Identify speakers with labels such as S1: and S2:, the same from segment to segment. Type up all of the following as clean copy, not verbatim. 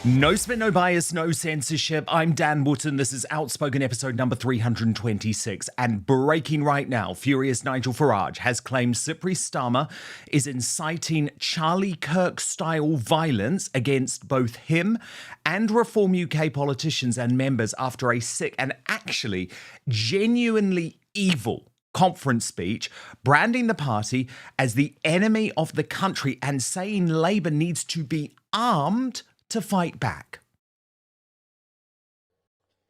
S1: No spin, no bias, no censorship. I'm Dan Wootton. This is Outspoken episode number 326. And breaking right now, furious Nigel Farage has claimed Slippery Starmer is inciting Charlie Kirk-style violence against both him and Reform UK politicians and members after a sick and actually genuinely evil conference speech, branding the party as the enemy of the country and saying Labour needs to be armed to fight back.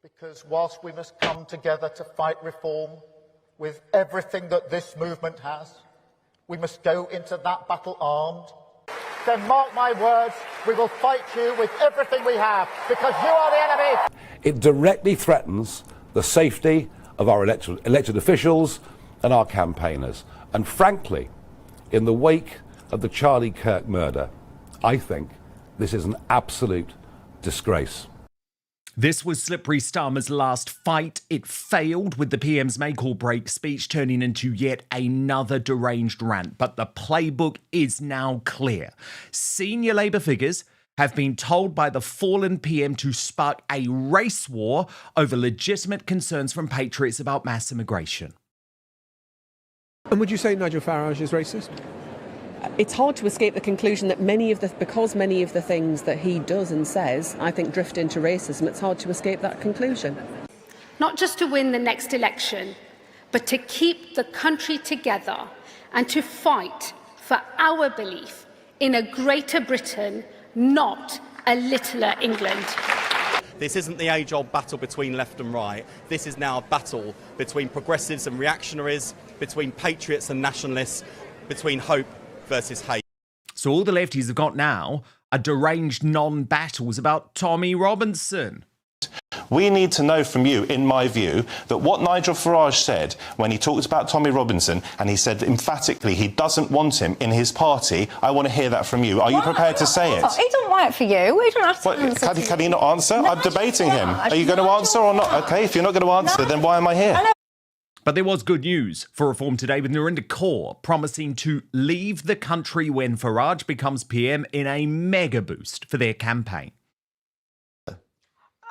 S2: Because whilst we must come together to fight reform with everything that this movement has, we must go into that battle armed. Then mark my words, we will fight you with everything we have, because you are the enemy.
S3: It directly threatens the safety of our elected officials and our campaigners. And frankly, in the wake of the Charlie Kirk murder, I think this is an absolute disgrace.
S1: This was Slippery Starmer's last fight. It failed, with the PM's make or break speech turning into yet another deranged rant. But the playbook is now clear. Senior Labour figures have been told by the fallen PM to spark a race war over legitimate concerns from patriots about mass immigration.
S4: And would you say Nigel Farage is racist?
S5: It's hard to escape the conclusion that because many of the things that he does and says, I think, drift into racism, it's hard to escape that conclusion.
S6: Not just to win the next election, but to keep the country together and to fight for our belief in a greater Britain, not a littler England.
S7: This isn't the age-old battle between left and right. This is now a battle between progressives and reactionaries, between patriots and nationalists, between hope versus hate.
S1: So all the lefties have got now are deranged non-battles about Tommy Robinson.
S8: We need to know from you, in my view, that what Nigel Farage said when he talked about Tommy Robinson, and he said emphatically he doesn't want him in his party, I want to hear that from you. Are you prepared to say it?
S9: He doesn't want it for you. We don't have to answer.
S8: Can he not answer? No, I'm debating him. Are you going to answer or not? OK, if you're not going to answer, then why am I here?
S1: But there was good news for Reform today, with Narinder Kaur promising to leave the country when Farage becomes PM in a mega boost for their campaign.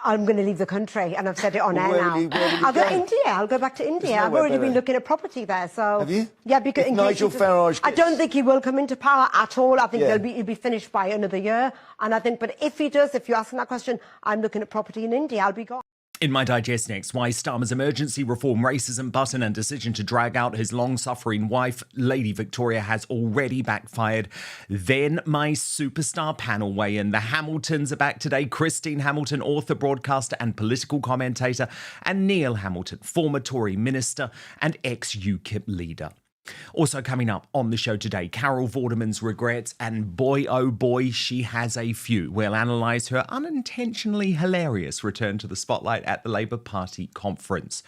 S10: I'm going to leave the country, and I've said it on air now. I'll go to India. I'll go back to India. I've already been looking at property there. So
S11: have you?
S10: Yeah, because
S11: Nigel Farage.
S10: I don't think he will come into power at all. I think he'll be finished by another year. And I think, but if he does, if you're asking that question, I'm looking at property in India. I'll be gone.
S1: In my digest next, why Starmer's emergency reform racism button and decision to drag out his long-suffering wife, Lady Victoria, has already backfired. Then my superstar panel weigh-in. The Hamiltons are back today. Christine Hamilton, author, broadcaster and political commentator, and Neil Hamilton, former Tory minister and ex-UKIP leader. Also coming up on the show today, Carol Vorderman's regrets, and boy oh boy, she has a few. We'll analyse her unintentionally hilarious return to the spotlight at the Labour Party conference.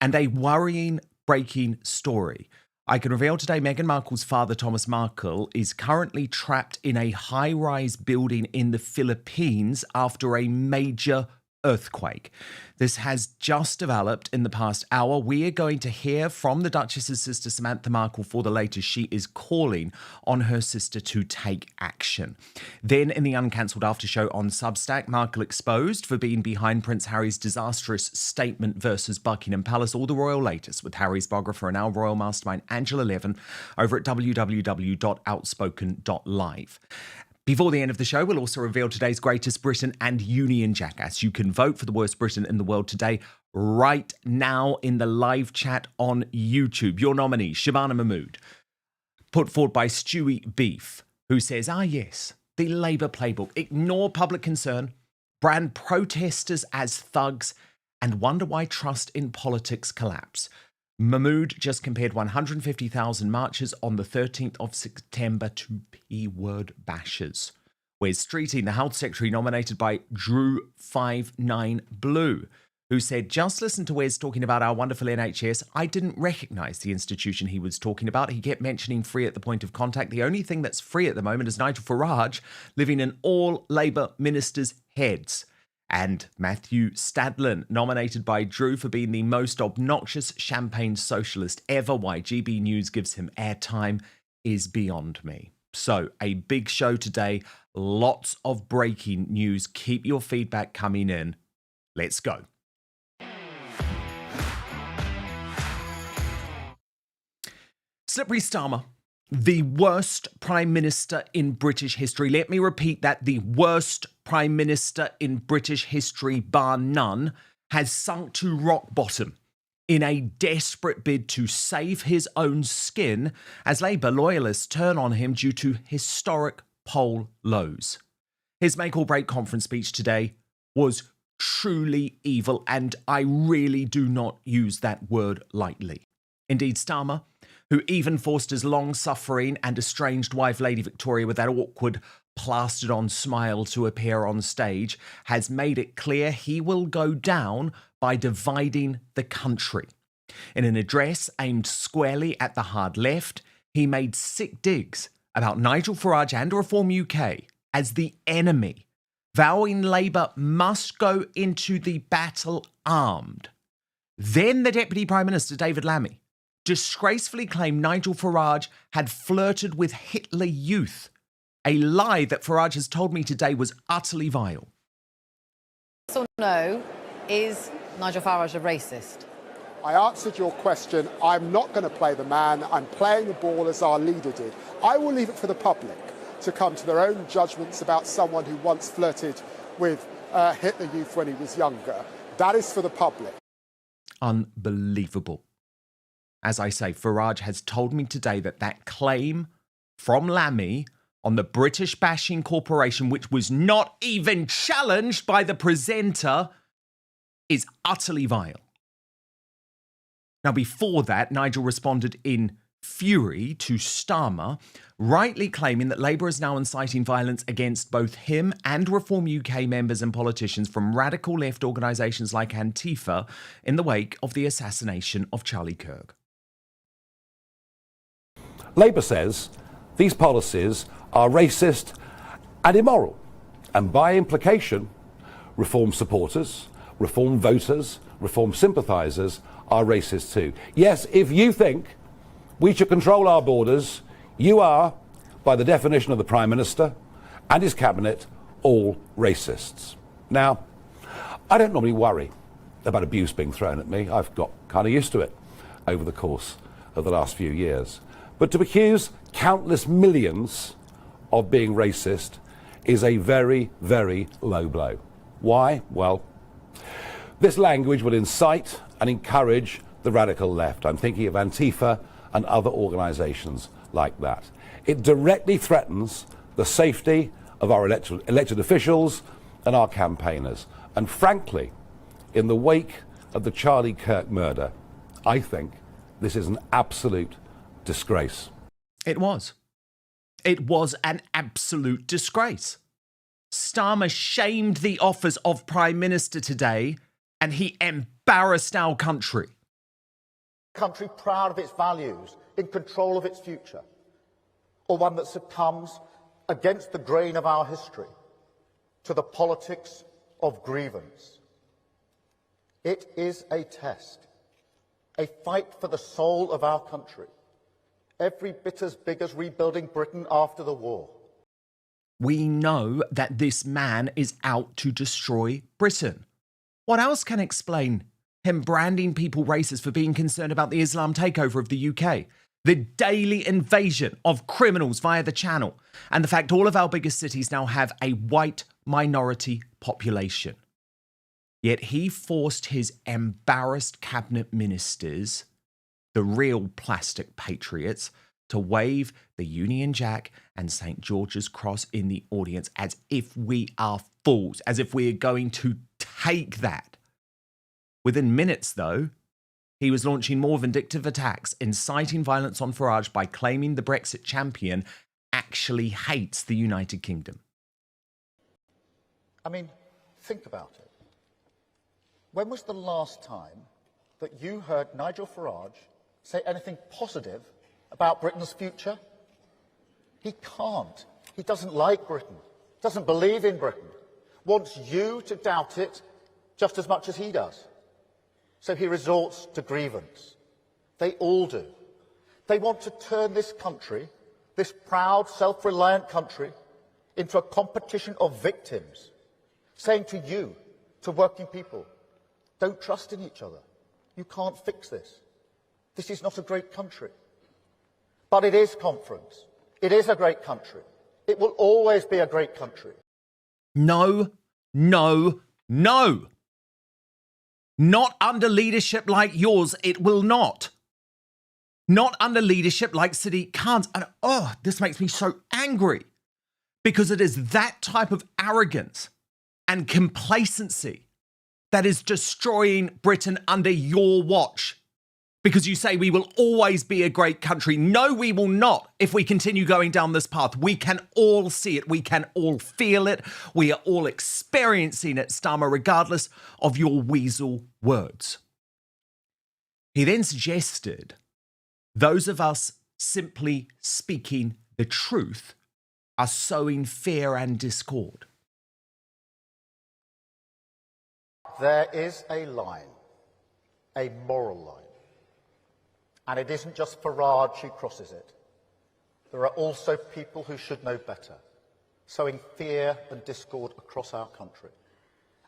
S1: And a worrying, breaking story. I can reveal today Meghan Markle's father, Thomas Markle, is currently trapped in a high-rise building in the Philippines after a major earthquake. This has just developed in the past hour. We are going to hear from the Duchess's sister, Samantha Markle, for the latest. She is calling on her sister to take action. Then in the uncancelled after show on Substack, Markle exposed for being behind Prince Harry's disastrous statement versus Buckingham Palace. All the royal latest with Harry's biographer and our royal mastermind, Angela Levin, over at www.outspoken.live. Before the end of the show, we'll also reveal today's greatest Britain and Union jackass. You can vote for the worst Britain in the world today, right now in the live chat on YouTube. Your nominee, Shabana Mahmood, put forward by Stewie Beef, who says, yes, the Labour playbook. Ignore public concern, brand protesters as thugs, and wonder why trust in politics collapse. Mahmood just compared 150,000 marches on the 13th of September to P-word bashers. Where's Streeting, the health secretary nominated by Drew59Blue, who said, just listen to Wes talking about our wonderful NHS. I didn't recognise the institution he was talking about. He kept mentioning free at the point of contact. The only thing that's free at the moment is Nigel Farage living in all Labour ministers' heads. And Matthew Stadlin, nominated by Drew for being the most obnoxious champagne socialist ever. Why GB News gives him airtime is beyond me. So, a big show today, Lots of breaking news. Keep your feedback coming in. Let's go. Slippery Starmer, the worst Prime Minister in British history. Let me repeat that. The worst Prime Minister in British history, bar none, has sunk to rock bottom in a desperate bid to save his own skin as Labour loyalists turn on him due to historic poll lows. His make or break conference speech today was truly evil, and I really do not use that word lightly. Indeed, Starmer, who even forced his long-suffering and estranged wife, Lady Victoria, with that awkward plastered-on smile to appear on stage, has made it clear he will go down by dividing the country. In an address aimed squarely at the hard left, he made sick digs about Nigel Farage and Reform UK as the enemy, vowing Labour must go into the battle armed. Then the Deputy Prime Minister, David Lammy, disgracefully claimed Nigel Farage had flirted with Hitler Youth, a lie that Farage has told me today was utterly vile.
S11: Yes or no, is Nigel Farage a racist?
S12: I answered your question. I'm not going to play the man. I'm playing the ball as our leader did. I will leave it for the public to come to their own judgments about someone who once flirted with Hitler Youth when he was younger. That is for the public.
S1: Unbelievable. As I say, Farage has told me today that that claim from Lammy on the British bashing corporation, which was not even challenged by the presenter, is utterly vile. Now, before that, Nigel responded in fury to Starmer, rightly claiming that Labour is now inciting violence against both him and Reform UK members and politicians from radical left organisations like Antifa in the wake of the assassination of Charlie Kirk.
S3: Labour says these policies are racist and immoral, and by implication, Reform supporters, Reform voters, Reform sympathisers are racist too. Yes, if you think we should control our borders, you are, by the definition of the Prime Minister and his cabinet, all racists. Now, I don't normally worry about abuse being thrown at me. I've got kind of used to it over the course of the last few years. But to accuse countless millions of being racist is a very, very low blow. Why? Well, this language will incite and encourage the radical left. I'm thinking of Antifa and other organisations like that. It directly threatens the safety of our elected officials and our campaigners. And frankly, in the wake of the Charlie Kirk murder, I think this is an absolute disgrace.
S1: It was. It was an absolute disgrace. Starmer shamed the office of Prime Minister today, and he embarrassed our country.
S2: Country proud of its values, in control of its future, or one that succumbs against the grain of our history to the politics of grievance. It is a test, a fight for the soul of our country, every bit as big as rebuilding Britain after the war.
S1: We know that this man is out to destroy Britain. What else can explain him branding people racist for being concerned about the Islam takeover of the UK, the daily invasion of criminals via the Channel, and the fact all of our biggest cities now have a white minority population? Yet he forced his embarrassed cabinet ministers, the real plastic patriots, to wave the Union Jack and St. George's Cross in the audience as if we are fools, as if we are going to take that. Within minutes, though, he was launching more vindictive attacks, inciting violence on Farage by claiming the Brexit champion actually hates the United Kingdom.
S2: I mean, think about it. When was the last time that you heard Nigel Farage say anything positive about Britain's future? He can't. He doesn't like Britain, doesn't believe in Britain, wants you to doubt it just as much as he does. So he resorts to grievance. They all do. They want to turn this country, this proud, self-reliant country, into a competition of victims, saying to you, to working people, don't trust in each other. You can't fix this. This is not a great country. But it is conference. It is a great country. It will always be a great country.
S1: No, no, no. Not under leadership like yours, it will not. Not under leadership like Sadiq Khan's. And this makes me so angry because it is that type of arrogance and complacency that is destroying Britain under your watch. Because you say we will always be a great country. No, we will not if we continue going down this path. We can all see it. We can all feel it. We are all experiencing it, Starmer, regardless of your weasel words. He then suggested those of us simply speaking the truth are sowing fear and discord.
S2: There is a line, a moral line. And it isn't just Farage who crosses it. There are also people who should know better, sowing fear and discord across our country.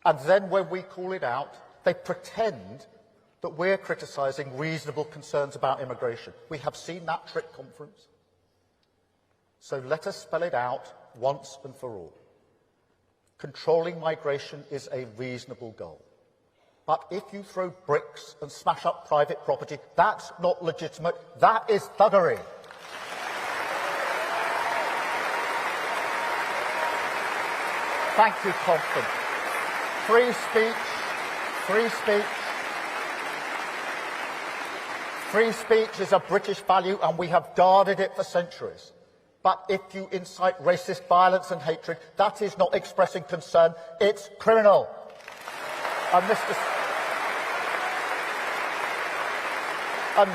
S2: And then when we call it out, they pretend that we're criticising reasonable concerns about immigration. We have seen that trick conference. So let us spell it out once and for all. Controlling migration is a reasonable goal. But if you throw bricks and smash up private property, that's not legitimate. That is thuggery. Thank you, Compton. Free speech, free speech. Free speech is a British value and we have guarded it for centuries. But if you incite racist violence and hatred, that is not expressing concern, it's criminal. And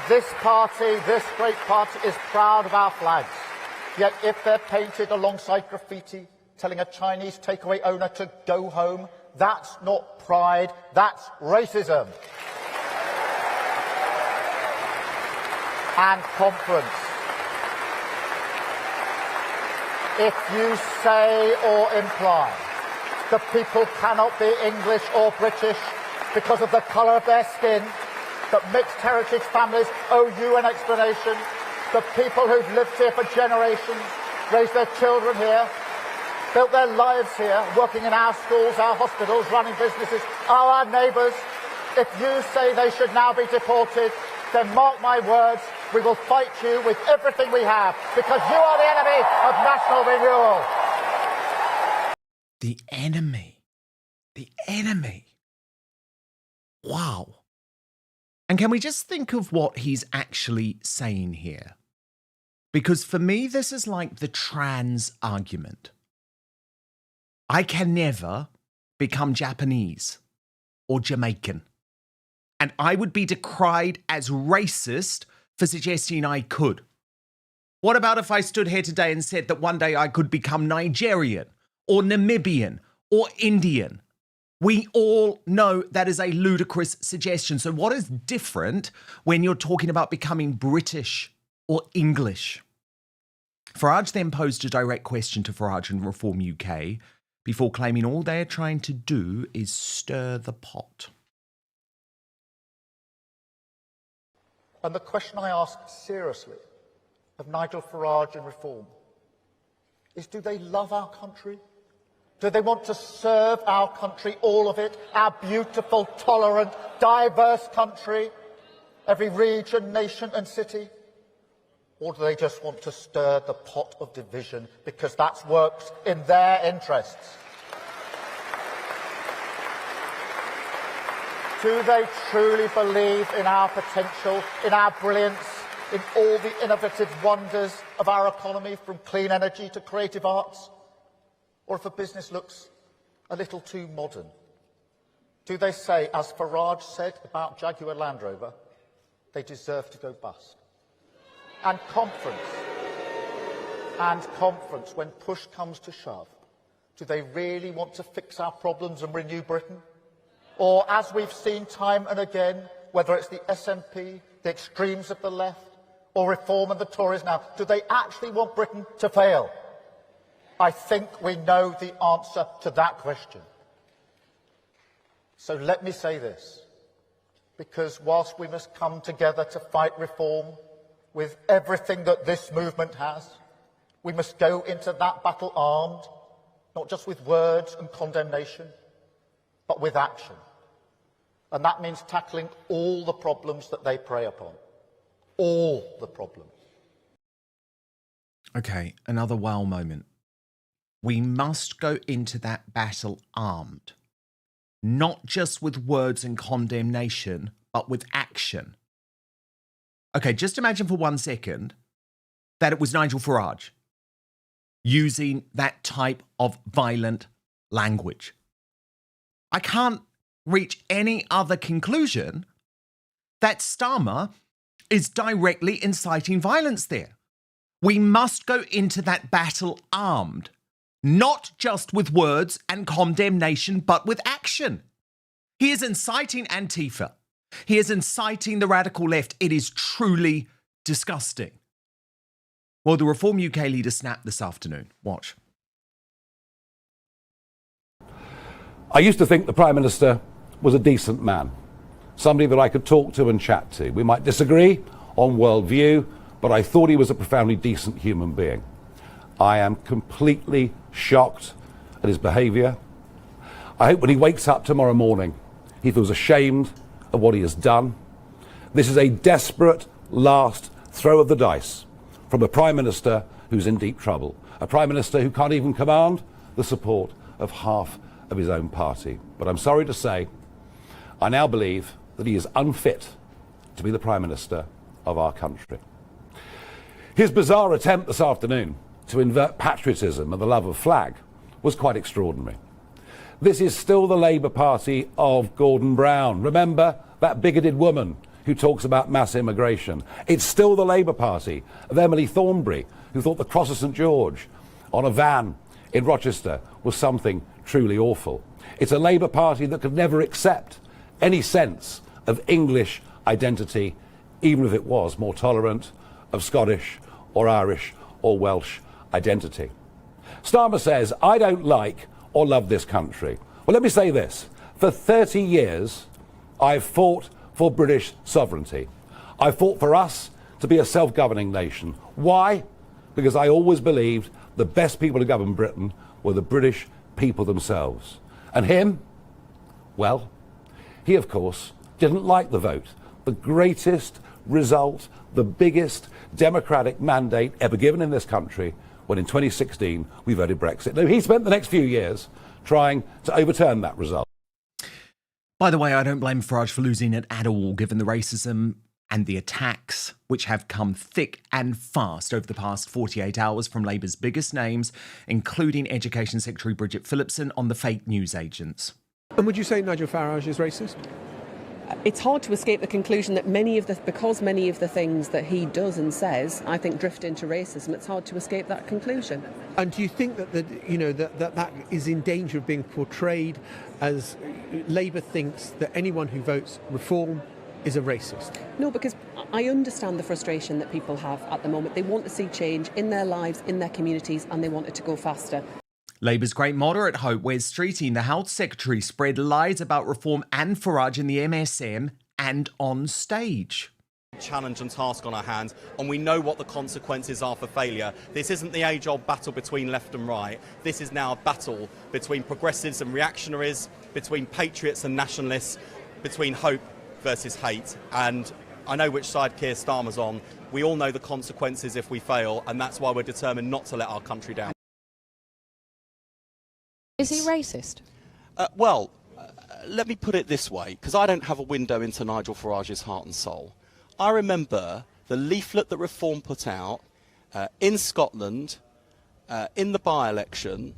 S2: this party, this great party, is proud of our flags. Yet if they're painted alongside graffiti, telling a Chinese takeaway owner to go home, that's not pride, that's racism. And conference. If you say or imply that people cannot be English or British because of the colour of their skin, that mixed heritage families owe you an explanation, that people who've lived here for generations, raised their children here, built their lives here, working in our schools, our hospitals, running businesses, are our neighbours. If you say they should now be deported, then mark my words, we will fight you with everything we have, because you are the enemy of national renewal.
S1: The enemy. The enemy. Wow. And can we just think of what he's actually saying here? Because for me, this is like the trans argument. I can never become Japanese or Jamaican. And I would be decried as racist for suggesting I could. What about if I stood here today and said that one day I could become Nigerian or Namibian or Indian? We all know that is a ludicrous suggestion. So what is different when you're talking about becoming British or English? Farage then posed a direct question to Farage and Reform UK before claiming all they're trying to do is stir the pot.
S2: And the question I ask seriously of Nigel Farage and Reform is, do they love our country? Do they want to serve our country, all of it, our beautiful, tolerant, diverse country, every region, nation and city? Or do they just want to stir the pot of division because that works in their interests? Do they truly believe in our potential, in our brilliance, in all the innovative wonders of our economy, from clean energy to creative arts? Or if a business looks a little too modern, do they say, as Farage said about Jaguar Land Rover, they deserve to go bust? And conference, when push comes to shove, do they really want to fix our problems and renew Britain? Or, as we've seen time and again, whether it's the SNP, the extremes of the left, or Reform and the Tories now, do they actually want Britain to fail? I think we know the answer to that question. So let me say this, because whilst we must come together to fight reform with everything that this movement has, we must go into that battle armed, not just with words and condemnation, but with action. And that means tackling all the problems that they prey upon. All the problems.
S1: Okay, another wow moment. We must go into that battle armed. Not just with words and condemnation, but with action. Okay, just imagine for 1 second that it was Nigel Farage using that type of violent language. I can't reach any other conclusion that Starmer is directly inciting violence there. We must go into that battle armed, not just with words and condemnation, but with action. He is inciting Antifa. He is inciting the radical left. It is truly disgusting. Well, the Reform UK leader snapped this afternoon. Watch.
S3: I used to think the Prime Minister was a decent man, somebody that I could talk to and chat to. We might disagree on worldview, but I thought he was a profoundly decent human being. I am completely shocked at his behaviour. I hope when he wakes up tomorrow morning, he feels ashamed of what he has done. This is a desperate last throw of the dice from a Prime Minister who's in deep trouble, a Prime Minister who can't even command the support of half of his own party. But I'm sorry to say, I now believe that he is unfit to be the Prime Minister of our country. His bizarre attempt this afternoon to invert patriotism and the love of flag was quite extraordinary. This is still the Labour Party of Gordon Brown. Remember that bigoted woman who talks about mass immigration? It's still the Labour Party of Emily Thornberry, who thought the Cross of St George on a van in Rochester was something truly awful. It's a Labour Party that could never accept any sense of English identity, even if it was more tolerant of Scottish or Irish or Welsh identity. Starmer says, I don't like or love this country. Well, let me say this. For 30 years, I've fought for British sovereignty. I fought for us to be a self-governing nation. Why? Because I always believed the best people to govern Britain were the British people themselves. And him? Well, he, of course, didn't like the vote. The greatest result, the biggest democratic mandate ever given in this country, when in 2016 we voted Brexit. Now, he spent the next few years trying to overturn that result.
S1: By the way, I don't blame Farage for losing it at all, given the racism and the attacks which have come thick and fast over the past 48 hours from Labour's biggest names, including Education Secretary Bridget Phillipson, on the fake news agents.
S4: And would you say Nigel Farage is racist?
S5: It's hard to escape the conclusion that because many of the things that he does and says, I think, drift into racism. It's hard to escape that conclusion.
S4: And do you think that is in danger of being portrayed as Labour thinks that anyone who votes reform is a racist?
S5: No, because I understand the frustration that people have at the moment. They want to see change in their lives, in their communities, and they want it to go faster.
S1: Labour's great moderate Hope Wes Streeting, the Health Secretary, spread lies about reform and Farage in the MSM and on stage.
S7: Challenge and task on our hands, and we know what the consequences are for failure. This isn't the age-old battle between left and right. This is now a battle between progressives and reactionaries, between patriots and nationalists, between hope versus hate. And I know which side Keir Starmer's on. We all know the consequences if we fail, and that's why we're determined not to let our country down.
S11: Is he racist?
S7: Let me put it this way, because I don't have a window into Nigel Farage's heart and soul. I remember the leaflet that Reform put out in Scotland in the by-election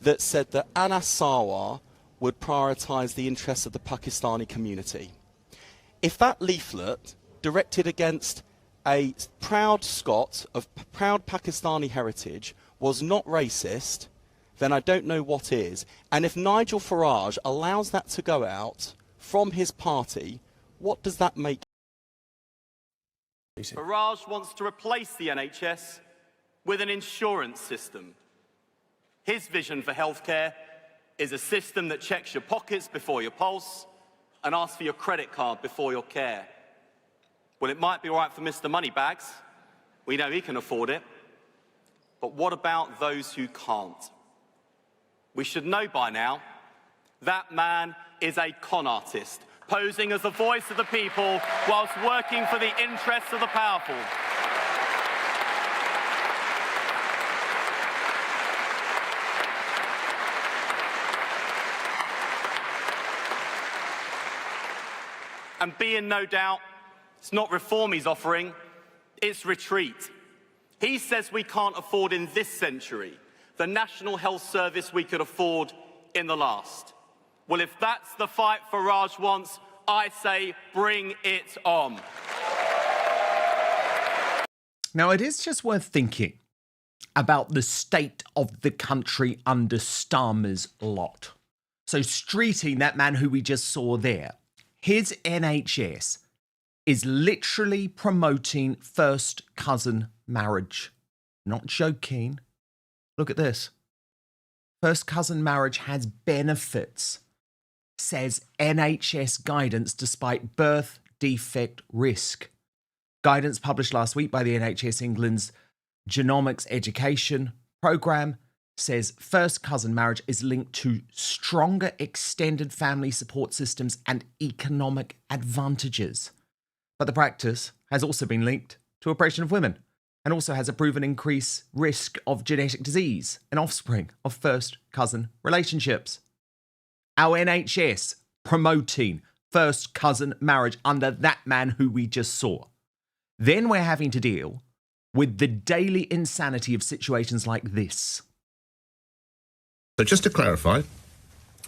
S7: that said that Anas Sarwar would prioritise the interests of the Pakistani community. If that leaflet, directed against a proud Scot of proud Pakistani heritage, was not racist, then I don't know what is. And if Nigel Farage allows that to go out from his party, what does that make?
S13: Farage wants to replace the NHS with an insurance system. His vision for healthcare is a system that checks your pockets before your pulse and asks for your credit card before your care. Well, it might be all right for Mr. Moneybags. We know he can afford it. But what about those who can't? We should know by now that man is a con artist, posing as the voice of the people whilst working for the interests of the powerful. And be in no doubt, it's not reform he's offering, it's retreat. He says we can't afford in this century the National Health Service we could afford in the last. Well, if that's the fight Farage wants, I say bring it on.
S1: Now, it is just worth thinking about the state of the country under Starmer's lot. So, Streeting, that man who we just saw there, his NHS is literally promoting first cousin marriage. Not joking. Look at this. First cousin marriage has benefits, says NHS guidance despite birth defect risk. Guidance published last week by the NHS England's Genomics Education programme says first cousin marriage is linked to stronger extended family support systems and economic advantages. But the practice has also been linked to oppression of women and also has a proven increased risk of genetic disease and offspring of first cousin relationships. Our NHS promoting first cousin marriage under that man who we just saw. Then we're having to deal with the daily insanity of situations like this.
S14: So just to clarify,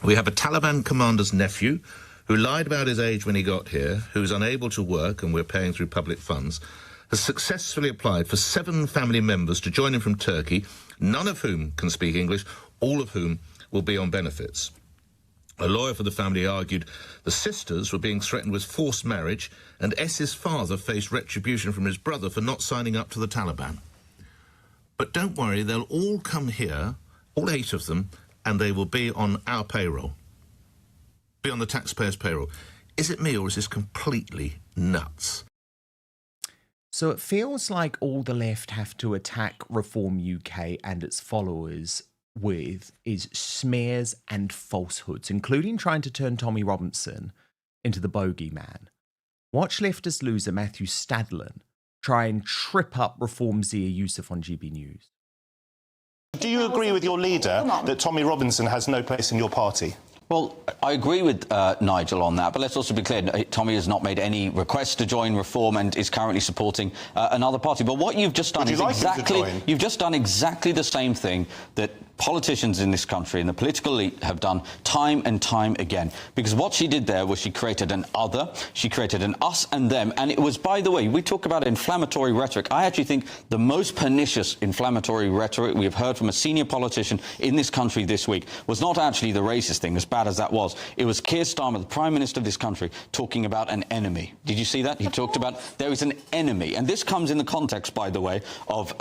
S14: we have a Taliban commander's nephew who lied about his age when he got here, who's unable to work and we're paying through public funds, has successfully applied for 7 family members to join him from Turkey, none of whom can speak English, all of whom will be on benefits. A lawyer for the family argued the sisters were being threatened with forced marriage and S's father faced retribution from his brother for not signing up to the Taliban. But don't worry, they'll all come here, all 8 of them, and they will be on our payroll. Be on the taxpayers' payroll. Is it me or is this completely nuts?
S1: So it feels like all the left have to attack Reform UK and its followers with is smears and falsehoods, including trying to turn Tommy Robinson into the bogeyman. Watch leftist loser Matthew Stadlen try and trip up Reform Zia Youssef on GB News.
S8: Do you agree with your leader that Tommy Robinson has no place in your party?
S15: Well, I agree with Nigel on that, but let's also be clear, Tommy has not made any request to join Reform and is currently supporting another party. But what you've just done is you've just done exactly the same thing that politicians in this country and the political elite have done time and time again. Because what she did there was she created an other, she created an us and them, and it was, by the way, we talk about inflammatory rhetoric. I actually think the most pernicious inflammatory rhetoric we have heard from a senior politician in this country this week was not actually the racist thing, as bad as that was. It was Keir Starmer, the Prime Minister of this country, talking about an enemy. Did you see that? He talked about there is an enemy. And this comes in the context, by the way, of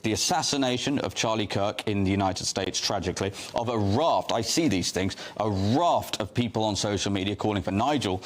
S15: the assassination of Charlie Kirk in the United States, tragically, of a raft, I see these things, a raft of people on social media calling for Nigel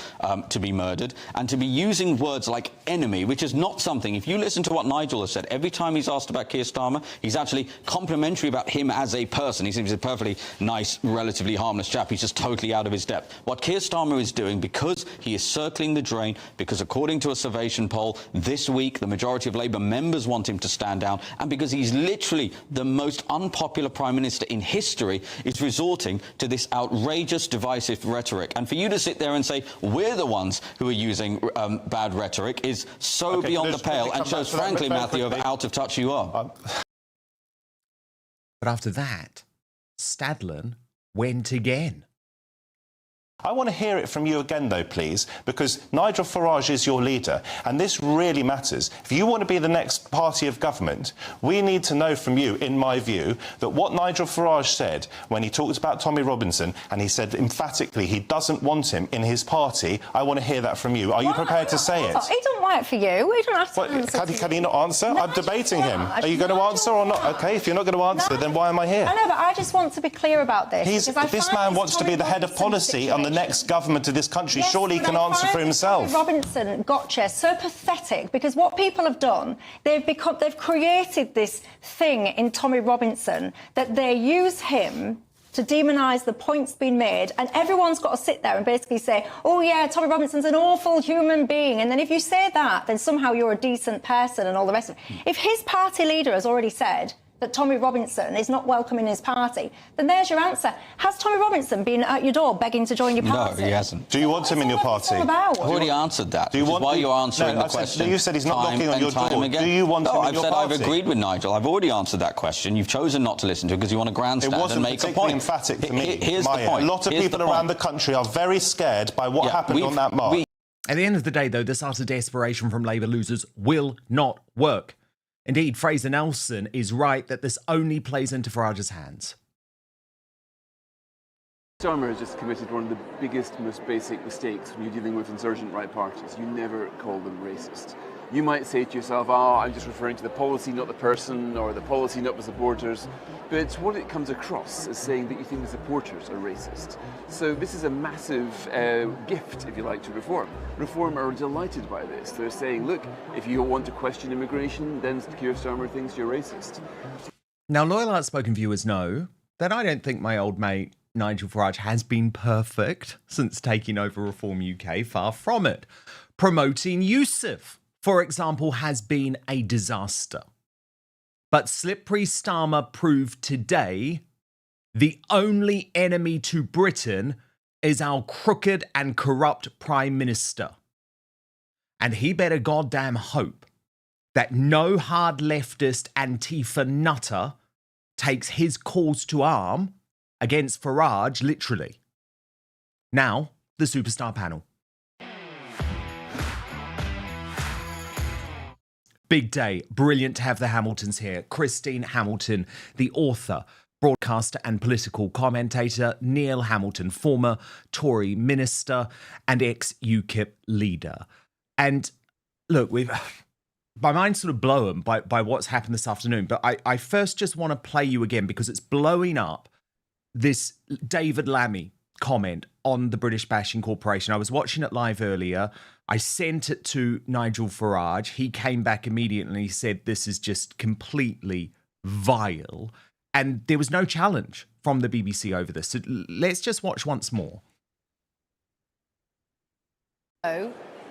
S15: to be murdered, and to be using words like enemy, which is not something, if you listen to what Nigel has said, every time he's asked about Keir Starmer, he's actually complimentary about him as a person. He seems a perfectly nice, relatively harmless chap. He's just totally out of his depth. What Keir Starmer is doing, because he is circling the drain, because according to a Survation poll this week, the majority of Labour members want him to stand down, and because he's literally the most unpopular Prime Minister in history, is resorting to this outrageous, divisive rhetoric. And for you to sit there and say, we're the ones who are using bad rhetoric is so beyond the pale and shows, frankly, Matthew, how out of touch you are.
S1: But after that, Stadlen went again.
S8: I want to hear it from you again, though, please, because Nigel Farage is your leader, and this really matters. If you want to be the next party of government, we need to know from you, in my view, that what Nigel Farage said when he talked about Tommy Robinson, and he said emphatically he doesn't want him in his party, I want to hear that from you. Are you prepared to say it?
S9: He don't work for you. We don't have to answer.
S8: Can he not answer? I'm debating him. Are you going to answer or not? OK, if you're not going to answer, then why am I here?
S9: I know, but I just want to be clear about this.
S8: This man wants to be the head of policy on the next government of this country. Yes, surely he can answer for himself.
S9: Tommy Robinson gotcha so pathetic, because what people have done, they've created this thing in Tommy Robinson that they use him to demonise the points being made, and everyone's got to sit there and basically say, oh yeah, Tommy Robinson's an awful human being, and then if you say that, then somehow you're a decent person and all the rest of it. If his party leader has already said that Tommy Robinson is not welcome in his party, then there's your answer. Has Tommy Robinson been at your door begging to join your party?
S15: No, he hasn't.
S8: Do you want him in your party?
S15: I've already answered that.
S8: Do you want
S15: why you're answering the question?
S8: You said he's not knocking on your door.
S15: Again.
S8: Do you want him in your party?
S15: I've agreed with Nigel. I've already answered that question. You've chosen not to listen to it because you want to grandstand and make a point.
S8: It wasn't particularly emphatic for me.
S15: Here's the point.
S8: A lot of people around the country are very scared by what happened on that march.
S1: At the end of the day, though, this utter desperation from Labour losers will not work. Indeed, Fraser Nelson is right that this only plays into Farage's hands.
S16: Starmer has just committed one of the biggest, most basic mistakes when you're dealing with insurgent right parties. You never call them racist. You might say to yourself, I'm just referring to the policy, not the person, or the policy, not the supporters. But what it comes across is saying that you think the supporters are racist. So this is a massive gift, if you like, to Reform. Reform are delighted by this. They're saying, look, if you want to question immigration, then Keir Starmer thinks you're racist.
S1: Now, loyal Outspoken viewers know that I don't think my old mate Nigel Farage has been perfect since taking over Reform UK. Far from it. Promoting Yusuf, for example, has been a disaster. But Slippery Starmer proved today the only enemy to Britain is our crooked and corrupt Prime Minister. And he better goddamn hope that no hard leftist Antifa nutter takes his calls to arm against Farage literally. Now, the Superstar panel. Big day. Brilliant to have the Hamiltons here. Christine Hamilton, the author, broadcaster and political commentator. Neil Hamilton, former Tory minister and ex-UKIP leader. And look, my mind's sort of blown by what's happened this afternoon, but I first just want to play you again because it's blowing up this David Lammy comment on the British Bashing Corporation. I was watching it live earlier. I sent it to Nigel Farage. He came back immediately and he said, this is just completely vile. And there was no challenge from the BBC over this. So let's just watch once more.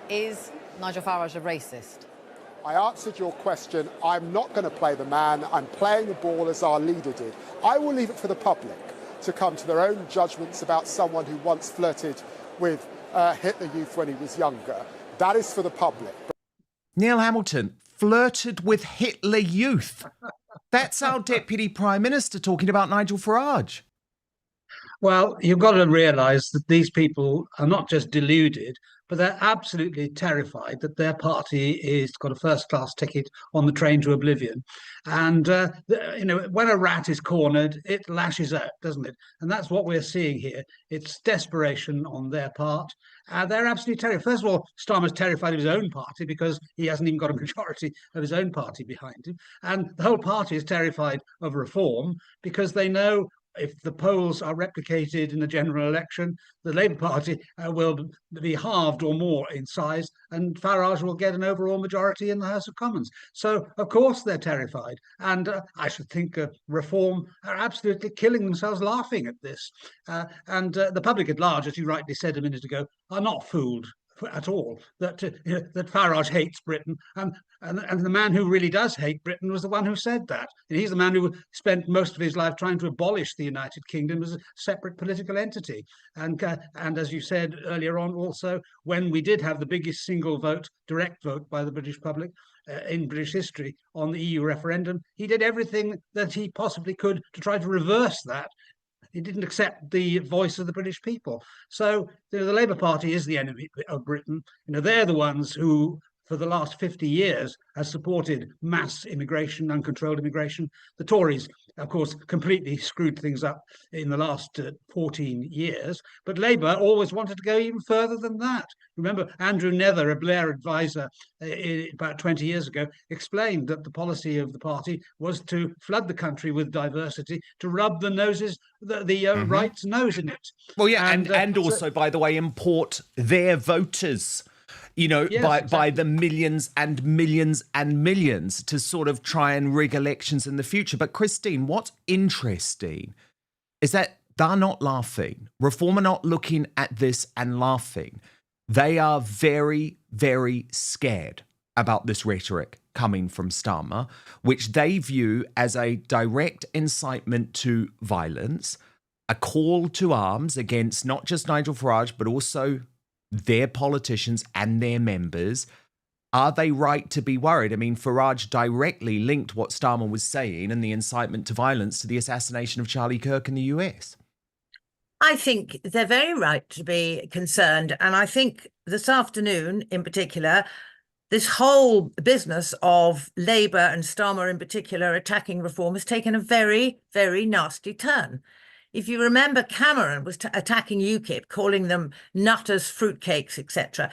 S11: Is Nigel Farage a racist?
S12: I answered your question. I'm not going to play the man. I'm playing the ball as our leader did. I will leave it for the public to come to their own judgments about someone who once flirted with Hitler Youth when he was younger. That is for the public.
S1: Neil Hamilton flirted with Hitler Youth. That's our Deputy Prime Minister talking about Nigel Farage.
S17: Well, you've got to realise that these people are not just deluded, but they're absolutely terrified that their party is got a first-class ticket on the train to oblivion. And, when a rat is cornered, it lashes out, doesn't it? And that's what we're seeing here. It's desperation on their part. They're absolutely terrified. First of all, Starmer's terrified of his own party because he hasn't even got a majority of his own party behind him. And the whole party is terrified of Reform because they know if the polls are replicated in the general election, the Labour Party will be halved or more in size, and Farage will get an overall majority in the House of Commons. So, of course, they're terrified. And I should think Reform are absolutely killing themselves laughing at this. And the public at large, as you rightly said a minute ago, are not fooled at all that that Farage hates Britain, and the man who really does hate Britain was the one who said that. And he's the man who spent most of his life trying to abolish the United Kingdom as a separate political entity. And as you said earlier on, also when we did have the biggest single vote, direct vote by the British public in British history on the EU referendum, he did everything that he possibly could to try to reverse that. He didn't accept the voice of the British people. So the Labour Party is the enemy of Britain. They're the ones who, for the last 50 years, has supported mass immigration, uncontrolled immigration. The Tories, of course, completely screwed things up in the last 14 years. But Labour always wanted to go even further than that. Remember, Andrew Nether, a Blair advisor about 20 years ago, explained that the policy of the party was to flood the country with diversity, to rub the noses, the right's nose in it.
S1: Well, yeah, and also, by the way, import their voters, by the millions and millions and millions to sort of try and rig elections in the future. But Christine, what's interesting is that they're not laughing. Reform are not looking at this and laughing. They are very, very scared about this rhetoric coming from Starmer, which they view as a direct incitement to violence, a call to arms against not just Nigel Farage, but also their politicians and their members. Are they right to be worried? I mean, Farage directly linked what Starmer was saying and the incitement to violence to the assassination of Charlie Kirk in the US.
S18: I think they're very right to be concerned. And I think this afternoon, in particular, this whole business of Labour and Starmer in particular attacking reform has taken a very, very nasty turn. If you remember, Cameron was attacking UKIP, calling them nutters, fruitcakes, etc.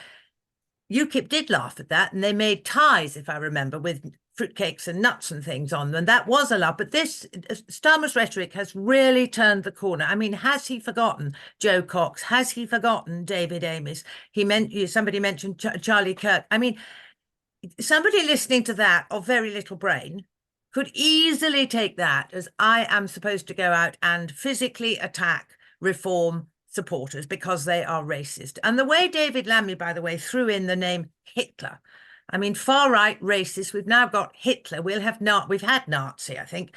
S18: UKIP did laugh at that, and they made ties, if I remember, with fruitcakes and nuts and things on them. That was a laugh. But this Starmer's rhetoric has really turned the corner. I mean, has he forgotten Joe Cox? Has he forgotten David Amess? Somebody mentioned Charlie Kirk. I mean, somebody listening to that of very little brain could easily take that as I am supposed to go out and physically attack reform supporters because they are racist. And the way David Lammy, by the way, threw in the name Hitler, I mean, far-right racist, we've now got Hitler, we've had Nazi, I think.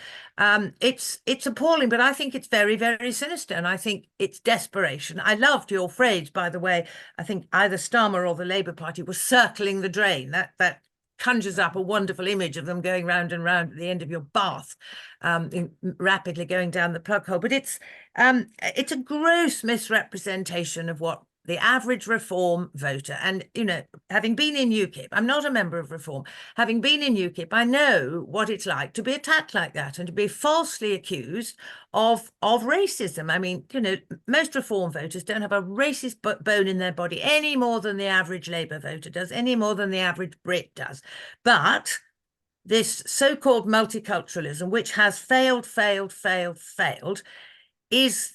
S18: It's appalling, but I think it's very, very sinister, and I think it's desperation. I loved your phrase, by the way. I think either Starmer or the Labour Party was circling the drain. That conjures up a wonderful image of them going round and round at the end of your bath, rapidly going down the plug hole. But it's a gross misrepresentation of what the average reform voter, and, having been in UKIP, I'm not a member of reform, having been in UKIP, I know what it's like to be attacked like that and to be falsely accused of racism. I mean, most reform voters don't have a racist bone in their body any more than the average Labour voter does, any more than the average Brit does. But this so-called multiculturalism, which has failed, is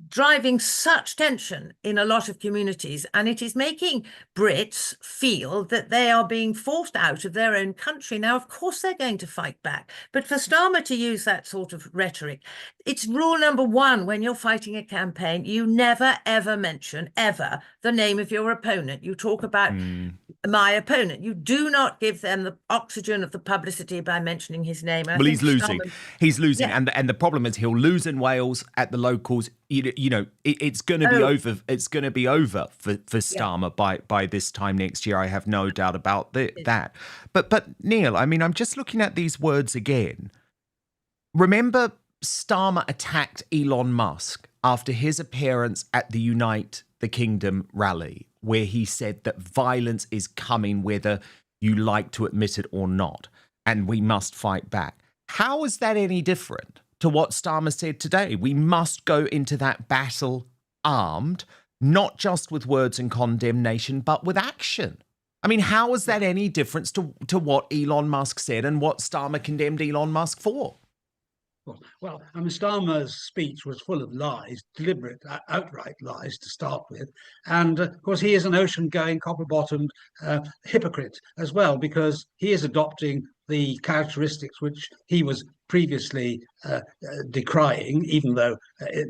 S18: driving such tension in a lot of communities, and it is making Brits feel that they are being forced out of their own country. Now, of course, they're going to fight back, but for Starmer to use that sort of rhetoric, it's rule number one when you're fighting a campaign: you never, ever mention, ever, the name of your opponent. You talk about my opponent. You do not give them the oxygen of the publicity by mentioning his name.
S1: Well, he's losing. He's losing, yeah. And the problem is he'll lose in Wales at the locals. It's going to be over. It's going to be over for Starmer by this time next year. I have no doubt about that. But Neil, I mean, I'm just looking at these words again. Remember, Starmer attacked Elon Musk after his appearance at the Unite the Kingdom rally, where he said that violence is coming whether you like to admit it or not, and we must fight back. How is that any different to what Starmer said today? We must go into that battle armed, not just with words and condemnation, but with action. I mean, how is that any difference to what Elon Musk said and what Starmer condemned Elon Musk for?
S17: Well, I mean, Starmer's speech was full of lies, deliberate, outright lies to start with. And of course, he is an ocean-going, copper-bottomed hypocrite as well, because he is adopting the characteristics which he was previously decrying, even though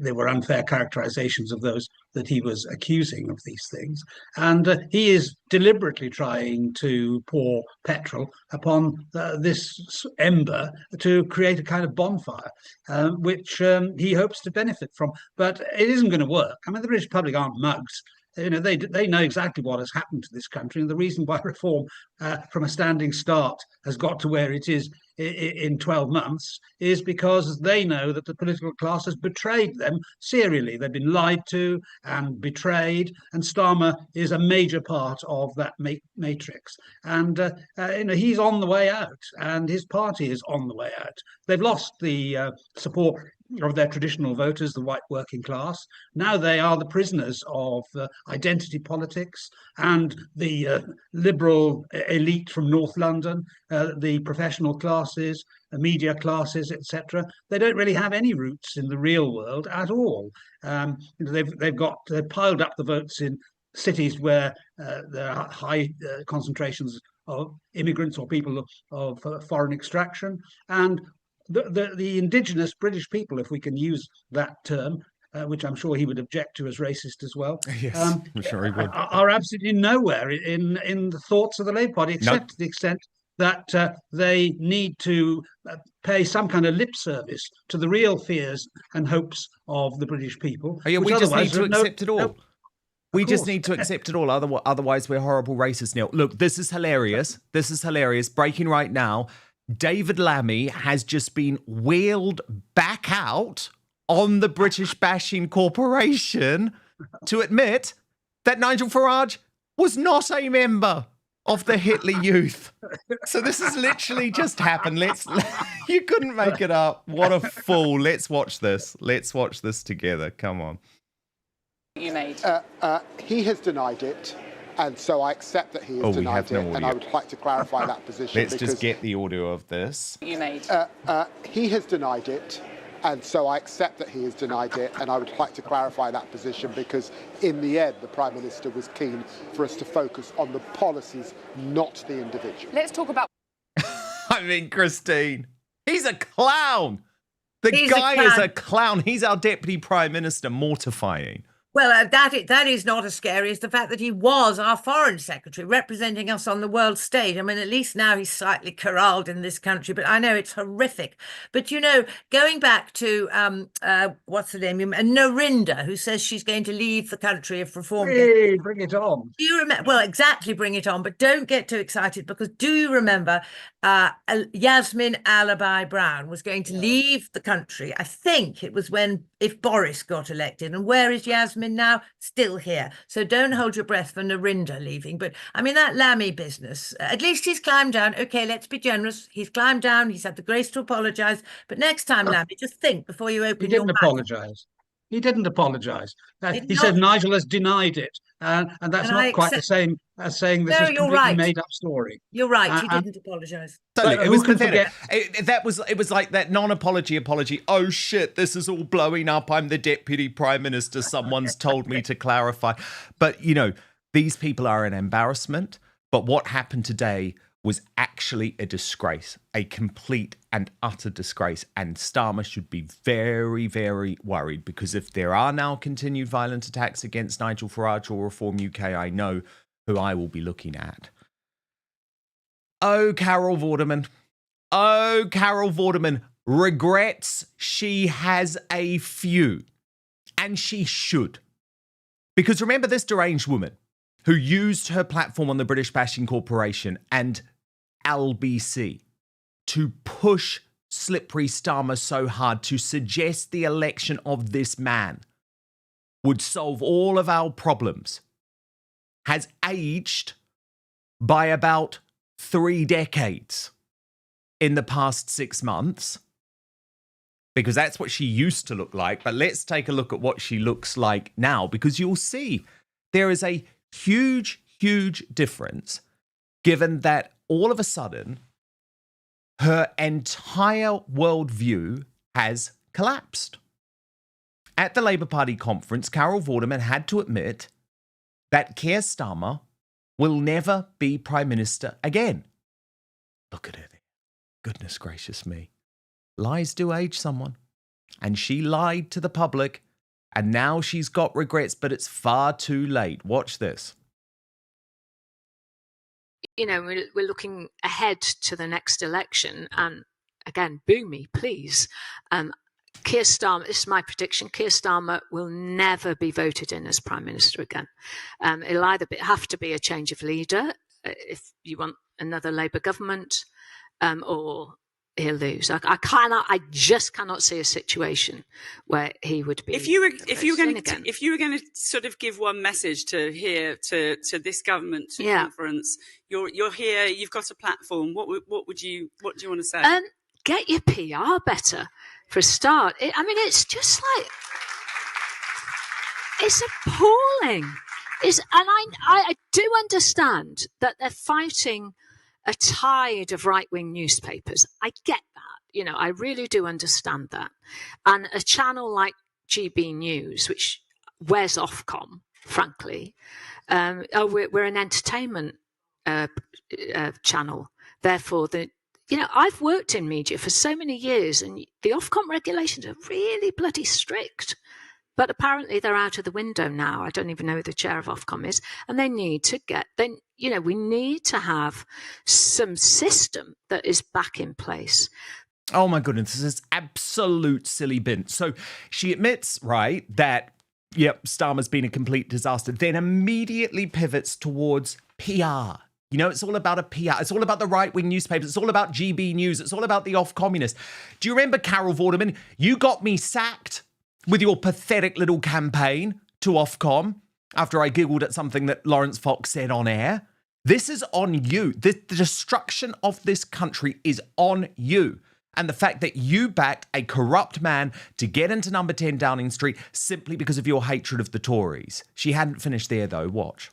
S17: there were unfair characterizations of those that he was accusing of these things. And he is deliberately trying to pour petrol upon this ember to create a kind of bonfire, which he hopes to benefit from. But it isn't going to work. I mean, the British public aren't mugs. They know exactly what has happened to this country, and the reason why reform from a standing start has got to where it is in 12 months is because they know that the political class has betrayed them serially. They've been lied to and betrayed, and Starmer is a major part of that matrix. And he's on the way out, and his party is on the way out. They've lost the support of their traditional voters, the white working class. Now they are the prisoners of identity politics and the liberal elite from North London, the professional classes, the media classes, etc. They don't really have any roots in the real world at all. They've piled up the votes in cities where there are high concentrations of immigrants or people of foreign extraction, and the indigenous British people, if we can use that term, which I'm sure he would object to as racist as well.
S1: Yes, I'm sure he would.
S17: Are absolutely nowhere in the thoughts of the Labour Party, except to the extent that they need to pay some kind of lip service to the real fears and hopes of the British people.
S1: Oh, yeah, we just need to accept it all. We just need to accept it all. Otherwise, we're horrible racists, Neil. Look, this is hilarious. This is hilarious. Breaking right now. David Lammy has just been wheeled back out on the British Bashing Corporation to admit that Nigel Farage was not a member of the Hitler Youth. So this has literally just happened. You couldn't make it up. What a fool. Let's watch this. Let's watch this together. Come on.
S12: You made. He has denied it. And so I accept that he has denied it, and I would like to clarify that position.
S1: Let's just get the audio of this.
S12: You made. He has denied it, and so I accept that he has denied it, and I would like to clarify that position because, in the end, the Prime Minister was keen for us to focus on the policies, not the individual.
S11: Let's talk about...
S1: I mean, Christine, he's a clown. The guy is a clown. He's our Deputy Prime Minister. Mortifying.
S18: Well, that is not as scary as the fact that he was our Foreign Secretary, representing us on the world stage. I mean, at least now he's slightly corralled in this country, but I know it's horrific. But, going back to, what's her name, Narinder, who says she's going to leave the country if reform...
S17: Hey, bring it on.
S18: Do you remember? Well, exactly, bring it on, but don't get too excited, because do you remember Yasmin Alibi Brown was going to leave the country? I think it was if Boris got elected. And where is Yasmin now? Still here. So don't hold your breath for Narinder leaving. But I mean, that Lammy business, at least he's climbed down. Okay, let's be generous. He's climbed down. He's had the grace to apologise. But next time, Lammy, just think before you open your mouth.
S17: He didn't apologise. He said Nigel has denied it. And that's not quite the same as saying this is a completely made-up story.
S18: You're right. He didn't apologise.
S1: It was pathetic. It was like that non-apology apology. Oh, shit, this is all blowing up. I'm the Deputy Prime Minister. Someone's told me to clarify. But, these people are an embarrassment. But what happened today was actually a disgrace, a complete and utter disgrace. And Starmer should be very, very worried, because if there are now continued violent attacks against Nigel Farage or Reform UK, I know who I will be looking at. Oh, Carol Vorderman. Oh, Carol Vorderman regrets she has a few. And she should. Because remember this deranged woman who used her platform on the British Bashing Corporation and LBC to push Slippery Starmer so hard to suggest the election of this man would solve all of our problems, has aged by about 3 decades in the past 6 months, because that's what she used to look like. But let's take a look at what she looks like now, because you'll see there is a huge, huge difference, given that all of a sudden her entire worldview has collapsed. At the Labour Party conference, Carol Vorderman had to admit that Keir Starmer will never be Prime Minister again. Look at her there. Goodness gracious me. Lies do age someone. And she lied to the public, and now she's got regrets, but it's far too late. Watch this.
S19: We're looking ahead to the next election. And again, boo me, please. Keir Starmer, this is my prediction, Keir Starmer will never be voted in as Prime Minister again. It'll either have to be a change of leader if you want another Labour government, or he'll lose. I just cannot see a situation where he would be.
S20: If you were going to sort of give one message to this government conference, you're here. You've got a platform. What do you want to say?
S19: Get your PR better for a start. It's just like, it's appalling. I do understand that they're fighting a tide of right-wing newspapers. I get that. I really do understand that. And a channel like GB News, which wears Ofcom, frankly, we're an entertainment channel. Therefore, I've worked in media for so many years, and the Ofcom regulations are really bloody strict. But apparently they're out of the window now. I don't even know who the chair of Ofcom is. And they need to we need to have some system that is back in place.
S1: Oh my goodness, this is absolute silly bin. So she admits, right, that, Starmer's been a complete disaster, then immediately pivots towards PR. It's all about a PR. It's all about the right-wing newspapers. It's all about GB News. It's all about the off-communists. Do you remember, Carol Vorderman? You got me sacked with your pathetic little campaign to Ofcom after I giggled at something that Lawrence Fox said on air. This is on you. The destruction of this country is on you. And the fact that you backed a corrupt man to get into number 10 Downing Street simply because of your hatred of the Tories. She hadn't finished there, though. Watch.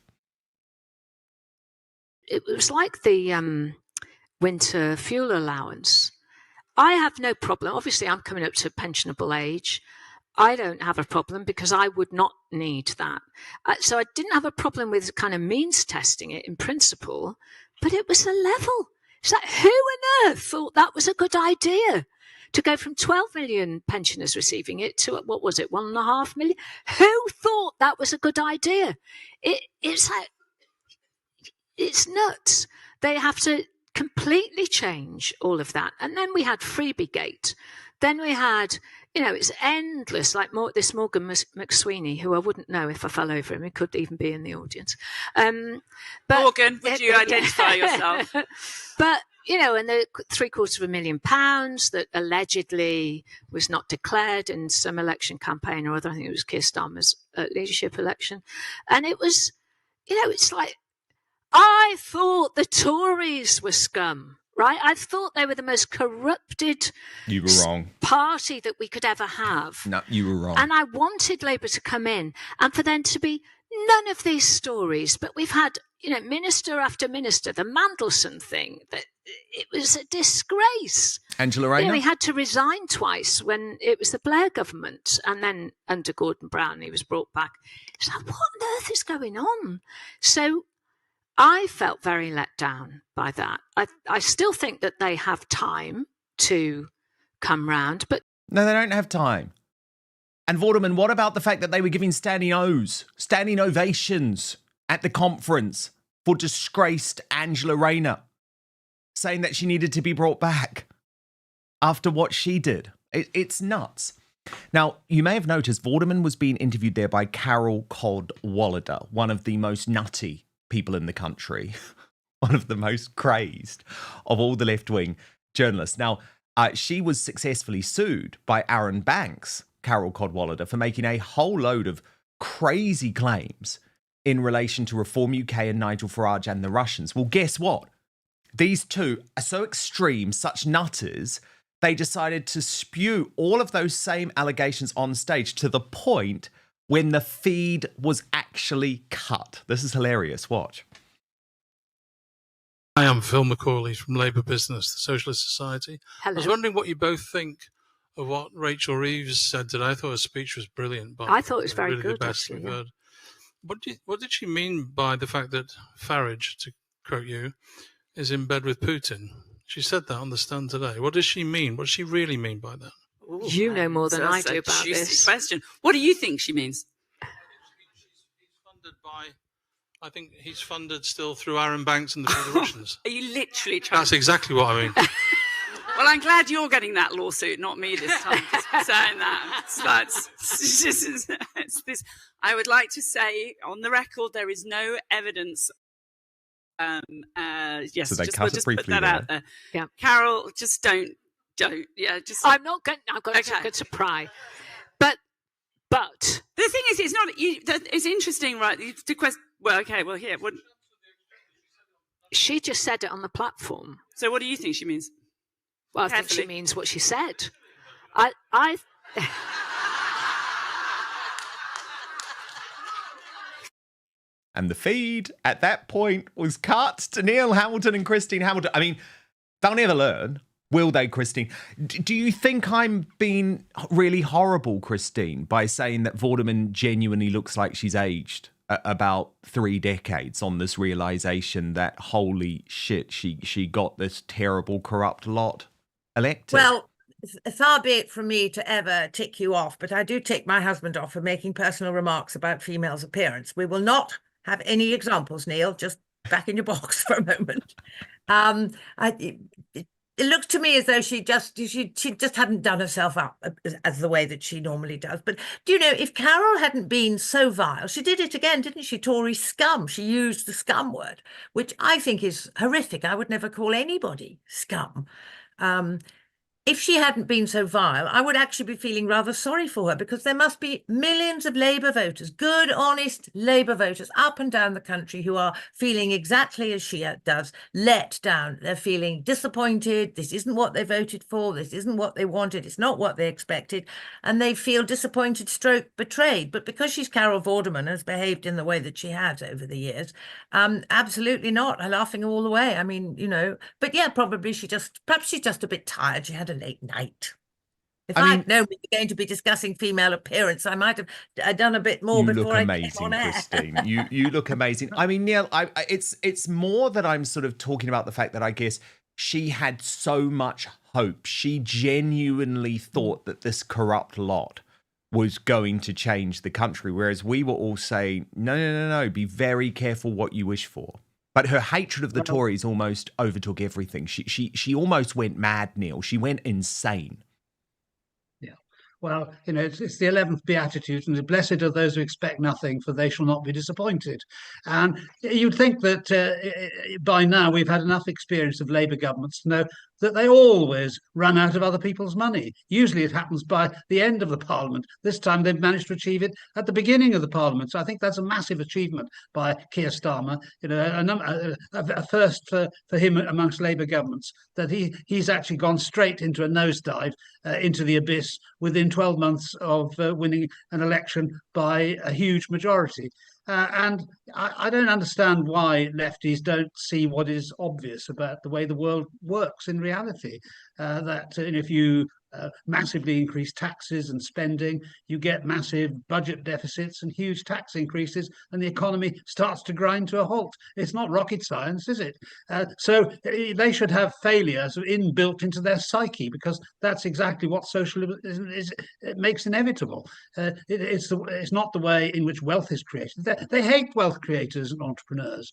S19: It was like the winter fuel allowance. I have no problem. Obviously, I'm coming up to pensionable age. I don't have a problem because I would not need that. So I didn't have a problem with kind of means testing it in principle, but it was the level. It's like, who on earth thought that was a good idea? To go from 12 million pensioners receiving it to, 1.5 million? Who thought that was a good idea? It's like, it's nuts. They have to completely change all of that. And then we had Freebie Gate. Then we had, it's endless, like this Morgan McSweeney, who I wouldn't know if I fell over him. He could even be in the audience. But
S20: Morgan, would you identify yourself?
S19: But, and the £750,000 that allegedly was not declared in some election campaign or other. I think it was Keir Starmer's leadership election. And it was, it's like, I thought the Tories were scum. Right? I thought they were the most corrupted
S1: You were wrong.
S19: Party that we could ever have.
S1: No, you were wrong.
S19: And I wanted Labour to come in and for them to be none of these stories. But we've had, minister after minister, the Mandelson thing, that it was a disgrace.
S1: Angela Rayner?
S19: He had to resign twice when it was the Blair government. And then under Gordon Brown, he was brought back. It's like, what on earth is going on? So I felt very let down by that. I still think that they have time to come round, but...
S1: No, they don't have time. And Vorderman, what about the fact that they were giving standing ovations at the conference for disgraced Angela Rayner, saying that she needed to be brought back after what she did? It's nuts. Now, you may have noticed Vorderman was being interviewed there by Carol Cadwalladr, one of the most nutty people in the country, one of the most crazed of all the left-wing journalists. Now, she was successfully sued by Aaron Banks, Carol Cadwalladr, for making a whole load of crazy claims in relation to Reform UK and Nigel Farage and the Russians. Well, guess what? These two are so extreme, such nutters, they decided to spew all of those same allegations on stage to the point when the feed was actually cut. This is hilarious. Watch.
S21: Hi, I'm Phil McCauley from Labour Business, the Socialist Society.
S19: Hello.
S21: I was wondering what you both think of what Rachel Reeves said today. I thought her speech was brilliant.
S19: I thought it was very
S21: really
S19: good,
S21: the best
S19: actually.
S21: we've heard. What did she mean by the fact that Farage, to quote you, is in bed with Putin? She said that on the stand today. What does she mean? What does she really mean by that?
S20: Ooh,
S19: you know more than I do about this
S20: question. What do you think she means?
S21: He's funded by, I think he's funded still through Aaron Banks and the Russians.
S20: Are you literally trying?
S21: That's exactly what I mean.
S20: Well, I'm glad you're getting that lawsuit, not me this time. Saying that, it's this. I would like to say on the record there is no evidence. Yes,
S1: so they
S20: we'll
S1: cut it
S20: just
S1: briefly
S20: put that
S1: there.
S20: out there. Yeah, Carol, just don't don't. Yeah, just.
S19: I'm not going. I'm going to go to pry, but
S20: the thing is, it's not. It's interesting, right? The question. Well, okay. Well, here. What?
S19: She just said it on the platform.
S20: So, what do you think she means?
S19: Well, I think she means what she said. I.
S1: And the feed at that point was cut to Neil Hamilton and Christine Hamilton. I mean, they'll never learn, will they, Christine? Do you think I'm being really horrible, Christine, by saying that Vorderman genuinely looks like she's aged about 3 decades on this realization that, holy shit, she got this terrible, corrupt lot elected?
S18: Well, far be it from me to ever tick you off, but I do tick my husband off for making personal remarks about females' appearance. We will not have any examples, Neil. Just back in your box for a moment. It looks to me as though she just hadn't done herself up as the way that she normally does. But do you know, if Carol hadn't been so vile, she did it again, didn't she? Tory scum. She used the scum word, which I think is horrific. I would never call anybody scum. If she hadn't been so vile, I would actually be feeling rather sorry for her, because there must be millions of Labour voters, good, honest Labour voters up and down the country who are feeling exactly as she does, let down. They're feeling disappointed. This isn't what they voted for. This isn't what they wanted. It's not what they expected. And they feel disappointed, stroke betrayed. But because she's Carol Vorderman, has behaved in the way that she has over the years, absolutely not. I'm laughing all the way. I mean, you know, but yeah, probably perhaps she's just a bit tired. She had a late night. If I'd known we were going to be discussing female appearance, I might have done a bit more before I came on air.
S1: Christine. You look amazing. I mean, Neil, it's more that I'm sort of talking about the fact that I guess she had so much hope. She genuinely thought that this corrupt lot was going to change the country, whereas we were all saying, no, be very careful what you wish for. But her hatred of the Tories almost overtook everything. She almost went mad, Neil. She went insane.
S17: Yeah. Well, you know, it's the 11th Beatitude, and blessed are those who expect nothing, for they shall not be disappointed. And you'd think that by now we've had enough experience of Labour governments to know that they always run out of other people's money. Usually it happens by the end of the Parliament. This time they've managed to achieve it at the beginning of the Parliament. So I think that's a massive achievement by Keir Starmer. You know, a first for him amongst Labour governments, that he's actually gone straight into a nosedive, into the abyss within 12 months of winning an election by a huge majority. And I don't understand why lefties don't see what is obvious about the way the world works in reality. That if you massively increase taxes and spending, you get massive budget deficits and huge tax increases, and the economy starts to grind to a halt. It's not rocket science, is it? So they should have failure inbuilt into their psyche, because that's exactly what socialism it makes inevitable. It's not the way in which wealth is created. They hate wealth creators and entrepreneurs.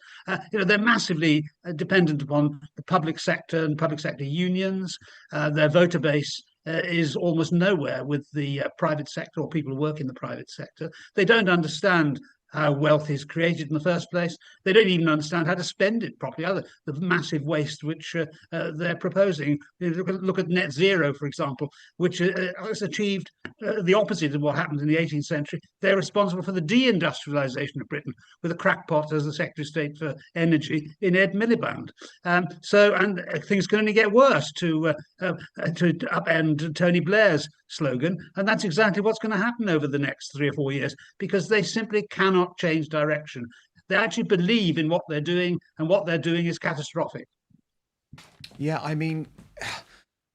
S17: They're massively dependent upon the public sector and public sector unions. Their voter base is almost nowhere with the private sector or people who work in the private sector. They don't understand how wealth is created in the first place. They don't even understand how to spend it properly, the massive waste which they're proposing. Look at net zero, for example, which has achieved the opposite of what happened in the 18th century. They're responsible for the deindustrialization of Britain, with a crackpot as the Secretary of State for Energy in Ed Miliband. And things can only get worse to upend Tony Blair's slogan. And that's exactly what's going to happen over the next 3 or 4 years, because they simply cannot change direction. They actually believe in what they're doing, and what they're doing is catastrophic.
S1: Yeah, I mean,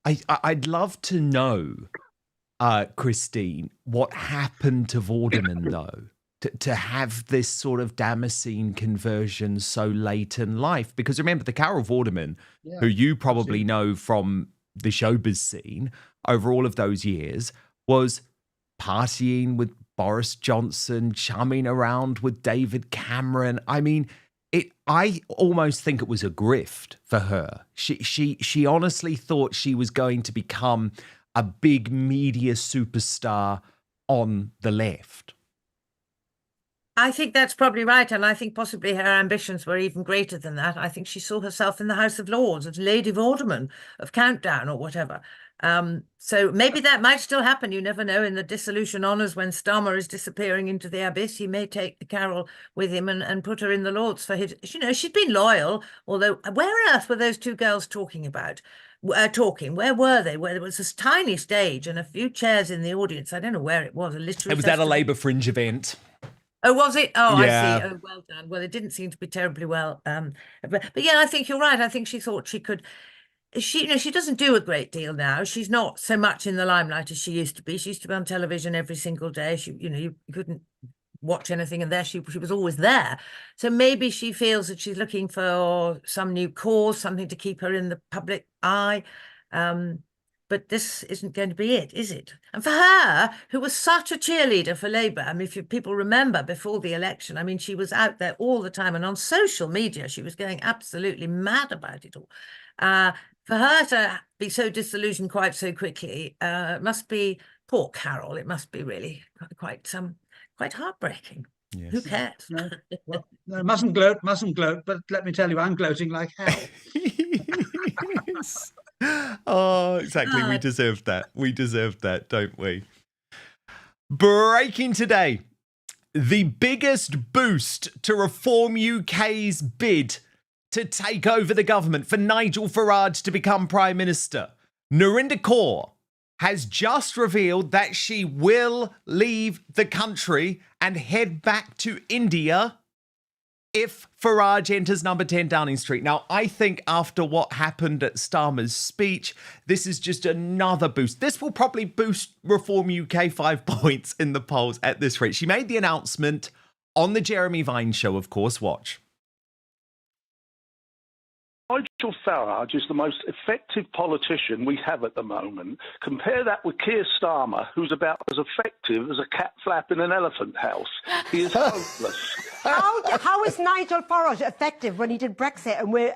S1: I'd love to know, Christine, what happened to Vorderman, though, to have this sort of Damascene conversion so late in life. Because remember, the Carol Vorderman, who you probably know from the showbiz scene over all of those years, was partying with Boris Johnson, chumming around with David Cameron. I mean, I almost think it was a grift for her. She honestly thought she was going to become a big media superstar on the left.
S18: I think that's probably right, and I think possibly her ambitions were even greater than that. I think she saw herself in the House of Lords as Lady Vorderman of Countdown or whatever. So maybe that might still happen. You never know. In the dissolution honours, when Starmer is disappearing into the abyss, he may take Carol with him and put her in the Lords for his. You know, she'd been loyal. Although, where on earth were those two girls talking about? Where were they? Where there was this tiny stage and a few chairs in the audience. I don't know where it was.
S1: It was at a Labour Fringe event.
S18: Oh, was it? Oh,
S1: yeah.
S18: I see. Oh, well done. Well, it didn't seem to be terribly well. But yeah, I think you're right. I think she thought she could. She doesn't do a great deal now. She's not so much in the limelight as she used to be. She used to be on television every single day. You couldn't watch anything, and there she was always there. So maybe she feels that she's looking for some new cause, something to keep her in the public eye. But this isn't going to be it, is it? And for her, who was such a cheerleader for Labour, I mean, if people remember before the election, I mean, she was out there all the time, and on social media, she was going absolutely mad about it all. For her to be so disillusioned quite so quickly, must be, poor Carol, it must be really quite heartbreaking. Yes. Who cares?
S17: No, mustn't gloat, but let me tell you, I'm gloating like hell.
S1: Yes. Oh, exactly. We deserve that. We deserve that, don't we? Breaking today. The biggest boost to Reform UK's bid to take over the government for Nigel Farage to become Prime Minister. Narinder Kaur has just revealed that she will leave the country and head back to India if Farage enters number 10 Downing Street. Now, I think after what happened at Starmer's speech, this is just another boost. This will probably boost Reform UK 5 points in the polls at this rate. She made the announcement on the Jeremy Vine show, of course. Watch.
S6: Nigel Farage is the most effective politician we have at the moment. Compare that with Keir Starmer, who's about as effective as a cat flap in an elephant house. He is hopeless.
S10: How is Nigel Farage effective when he did Brexit and we're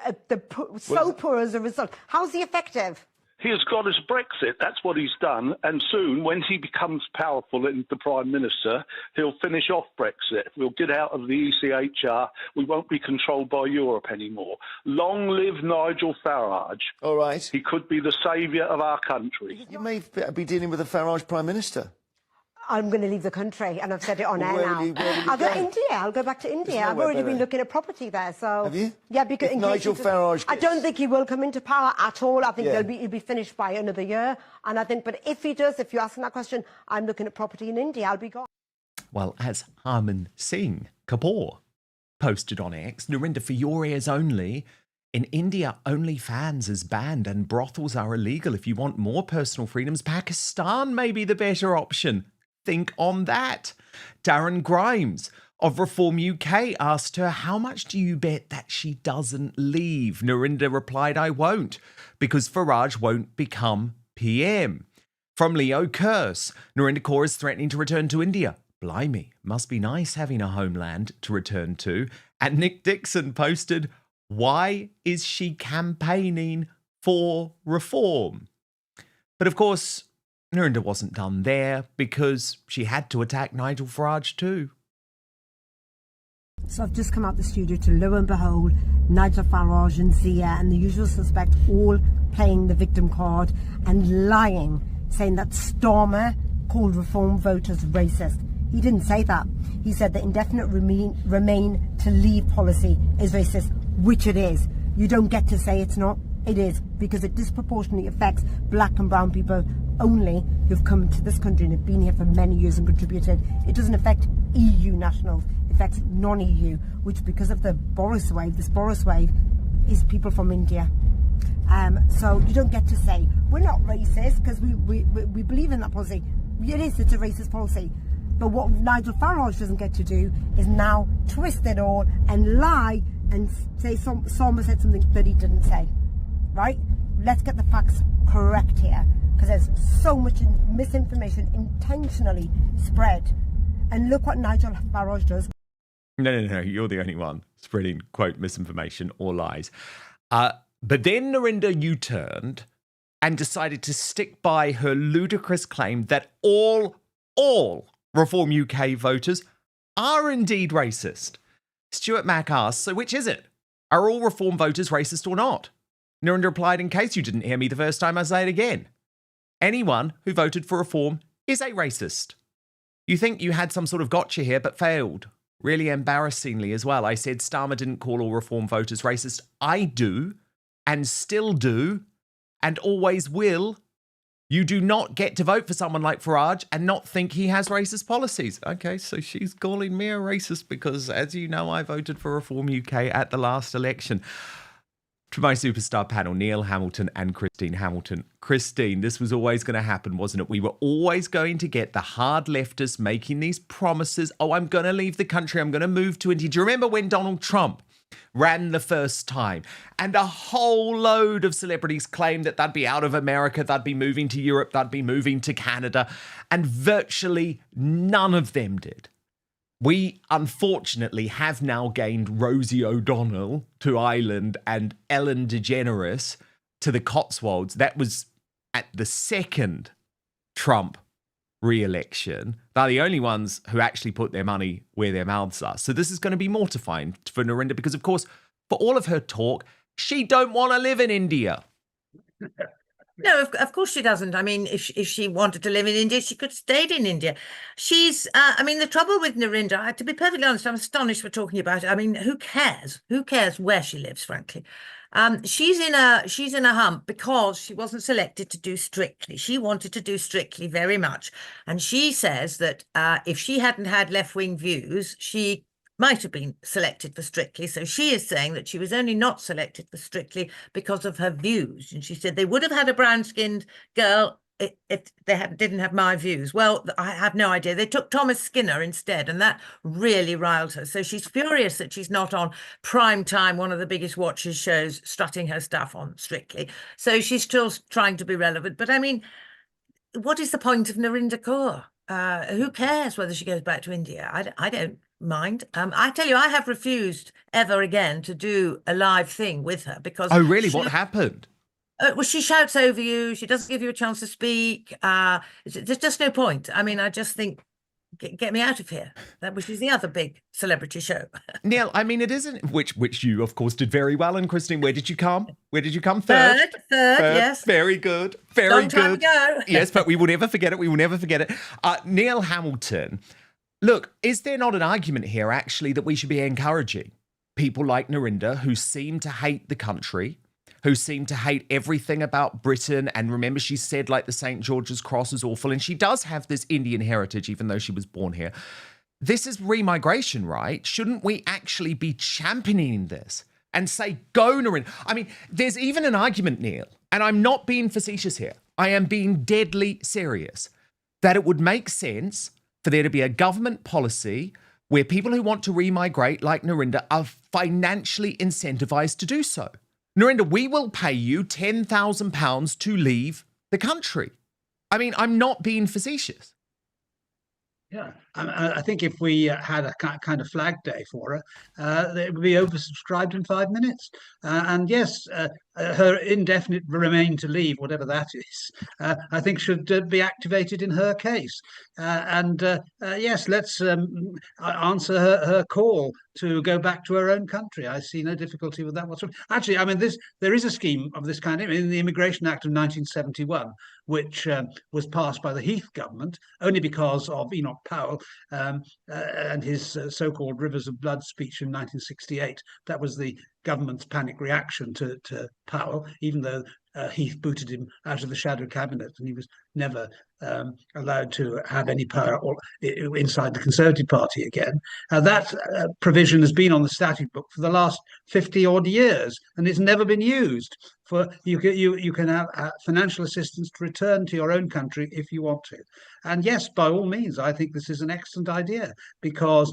S10: so poor as a result? How's he effective?
S6: He has got his Brexit, that's what he's done, and soon, when he becomes powerful and the Prime Minister, he'll finish off Brexit. We'll get out of the ECHR, we won't be controlled by Europe anymore. Long live Nigel Farage.
S22: All right.
S6: He could be the saviour of our country.
S22: You may be dealing with a Farage Prime Minister.
S10: I'm going to leave the country, and I've said it on air now. I'll go to India. I'll go back to India. I've already been looking at property there. So
S22: have you?
S10: Yeah, because
S22: if Nigel Farage.
S10: I don't think he will come into power at all. I think he'll be finished by another year. And I think, but if he does, if you're asking that question, I'm looking at property in India. I'll be gone.
S1: Well, as Harman Singh Kapoor posted on X, Narinder, for your ears only. In India, OnlyFans is banned and brothels are illegal. If you want more personal freedoms, Pakistan may be the better option. Think on that. Darren Grimes of Reform UK asked her, how much do you bet that she doesn't leave? Narinder replied, I won't, because Farage won't become PM. From Leo Curse, Narinder Kaur is threatening to return to India. Blimey, must be nice having a homeland to return to. And Nick Dixon posted, why is she campaigning for reform? But of course, Narinder wasn't done there because she had to attack Nigel Farage too.
S10: So I've just come out the studio to, lo and behold, Nigel Farage and Zia and the usual suspect all playing the victim card and lying, saying that Starmer called Reform voters racist. He didn't say that. He said that indefinite remain to leave policy is racist, which it is. You don't get to say it's not. It is, because it disproportionately affects black and brown people only who've come to this country and have been here for many years and contributed. It doesn't affect EU nationals, it affects non-EU, which because of the Boris wave, this Boris wave is people from India. So you don't get to say, we're not racist because we believe in that policy. It's a racist policy. But what Nigel Farage doesn't get to do is now twist it all and lie and say Starmer said something that he didn't say. Right? Let's get the facts correct here, because there's so much misinformation intentionally spread. And look what Nigel Farage does.
S1: No, you're the only one spreading, quote, misinformation or lies. But then Narinder U-turned and decided to stick by her ludicrous claim that all Reform UK voters are indeed racist. Stuart Mack asks, so which is it? Are all Reform voters racist or not? Narinder replied, in case you didn't hear me the first time, I say it again. anyone who voted for reform is a racist. You think you had some sort of gotcha here, but failed. Really embarrassingly as well. I said Starmer didn't call all reform voters racist. I do, and still do, and always will. You do not get to vote for someone like Farage and not think he has racist policies. Okay, so she's calling me a racist because, as you know, I voted for Reform UK at the last election. To my superstar panel, Neil Hamilton and Christine Hamilton. Christine, this was always going to happen, wasn't it? We were always going to get the hard leftists making these promises. Oh, I'm going to leave the country. I'm going to move to India. Do you remember when Donald Trump ran the first time and a whole load of celebrities claimed that they'd be out of America, they'd be moving to Europe, they'd be moving to Canada, and virtually none of them did? We, unfortunately, have now gained Rosie O'Donnell to Ireland and Ellen DeGeneres to the Cotswolds. That was at the second Trump re-election. They're the only ones who actually put their money where their mouths are. So this is going to be mortifying for Narinder because, of course, for all of her talk, she don't want to live in India.
S18: No, of course she doesn't. I mean, if she wanted to live in India, she could have stayed in India. She's, I mean, the trouble with Narinder, to be perfectly honest, I'm astonished we're talking about it. I mean, who cares? Who cares where she lives, frankly? She's in a hump because she wasn't selected to do Strictly. She wanted to do Strictly very much. And she says that if she hadn't had left-wing views, she might have been selected for Strictly. So she is saying that she was only not selected for Strictly because of her views. And she said they would have had a brown-skinned girl if they didn't have my views. Well, I have no idea. They took Thomas Skinner instead, and that really riled her. So she's furious that she's not on prime time, one of the biggest watches shows, strutting her stuff on Strictly. So she's still trying to be relevant. But I mean, what is the point of Narinder Kaur? Who cares whether she goes back to India? I don't mind. I tell you, I have refused ever again to do a live thing with her because...
S1: Oh, really? What happened?
S18: Well, she shouts over you. She doesn't give you a chance to speak. There's just no point. I mean, I just think, get me out of here. Which is the other big celebrity show.
S1: Neil, I mean, it isn't, which you, of course, did very well. And Christine, where did you come? Where did you come? Third,
S18: yes.
S1: Very good. Very
S18: Long time
S1: good.
S18: ago.
S1: Yes, but we will never forget it. We will never forget it. Neil Hamilton, look, is there not an argument here, actually, that we should be encouraging people like Narinder who seem to hate the country, who seem to hate everything about Britain? And remember, she said, like, the St. George's Cross is awful. And she does have this Indian heritage, even though she was born here. This is remigration, right? Shouldn't we actually be championing this and say, go, Narinder? I mean, there's even an argument, Neil, and I'm not being facetious here. I am being deadly serious, that it would make sense for there to be a government policy where people who want to remigrate, like Narinder, are financially incentivized to do so. Narinder, we will pay you £10,000 to leave the country. I mean, I'm not being facetious.
S17: Yeah, I think if we had a kind of flag day for her, it would be oversubscribed in 5 minutes. And yes, her indefinite remain to leave, whatever that is, I think should be activated in her case. Yes, let's answer her call to go back to her own country. I see no difficulty with that whatsoever. Actually, I mean, there is a scheme of this kind in the Immigration Act of 1971, which was passed by the Heath government only because of Enoch Powell and his so-called Rivers of Blood speech in 1968. That was the government's panic reaction to Powell, even though Heath booted him out of the shadow cabinet and he was never allowed to have any power inside the Conservative Party again. That provision has been on the statute book for the last 50-odd years, and it's never been used. You can have financial assistance to return to your own country if you want to. And yes, by all means, I think this is an excellent idea because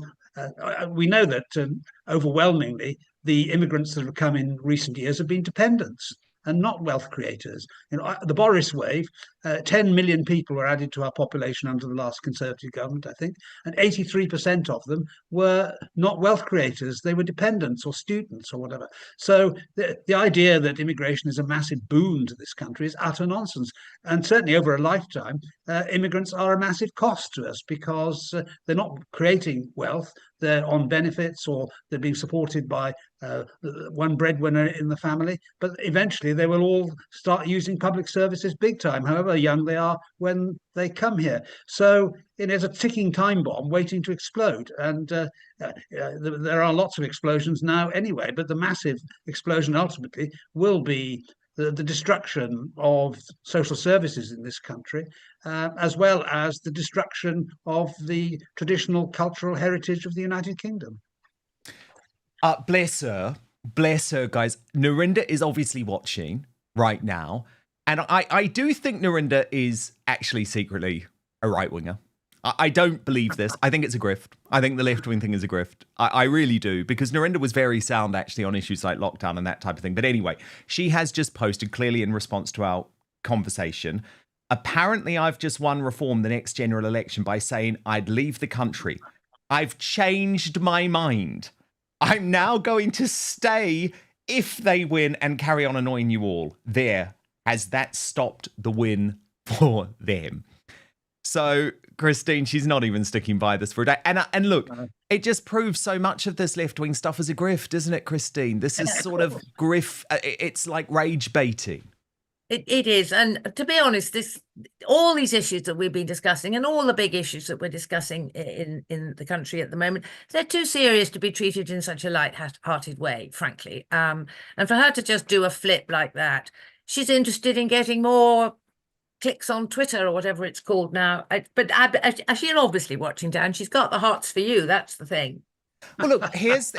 S17: we know that overwhelmingly the immigrants that have come in recent years have been dependents and not wealth creators. You know, the Boris wave, 10 million people were added to our population under the last Conservative government, I think, and 83% of them were not wealth creators. They were dependents or students or whatever. So the idea that immigration is a massive boon to this country is utter nonsense. And certainly over a lifetime, immigrants are a massive cost to us because they're not creating wealth, they're on benefits or they're being supported by one breadwinner in the family. But eventually they will all start using public services big time, however young they are when they come here. So there's a ticking time bomb waiting to explode. And there are lots of explosions now anyway, but the massive explosion ultimately will be the destruction of social services in this country, as well as the destruction of the traditional cultural heritage of the United Kingdom.
S1: Bless her, guys. Narinder is obviously watching right now, and I do think Narinder is actually secretly a right-winger. I don't believe this. I think it's a grift. I think the left-wing thing is a grift. I really do, because Narinder was very sound, actually, on issues like lockdown and that type of thing. But anyway, she has just posted, clearly in response to our conversation, apparently I've just won Reform the next general election by saying I'd leave the country. I've changed my mind. I'm now going to stay if they win and carry on annoying you all. There. Has that stopped the win for them? So, Christine, she's not even sticking by this for a day. And look, it just proves so much of this left-wing stuff as a grift, isn't it, Christine? This is sort of grift. It's like rage baiting.
S18: It is. And to be honest, all these issues that we've been discussing and all the big issues that we're discussing in the country at the moment, they're too serious to be treated in such a light-hearted way, frankly. And for her to just do a flip like that, she's interested in getting more clicks on Twitter or whatever it's called now. But she's obviously watching down. She's got the hots for you. That's the thing.
S1: Well, look, here's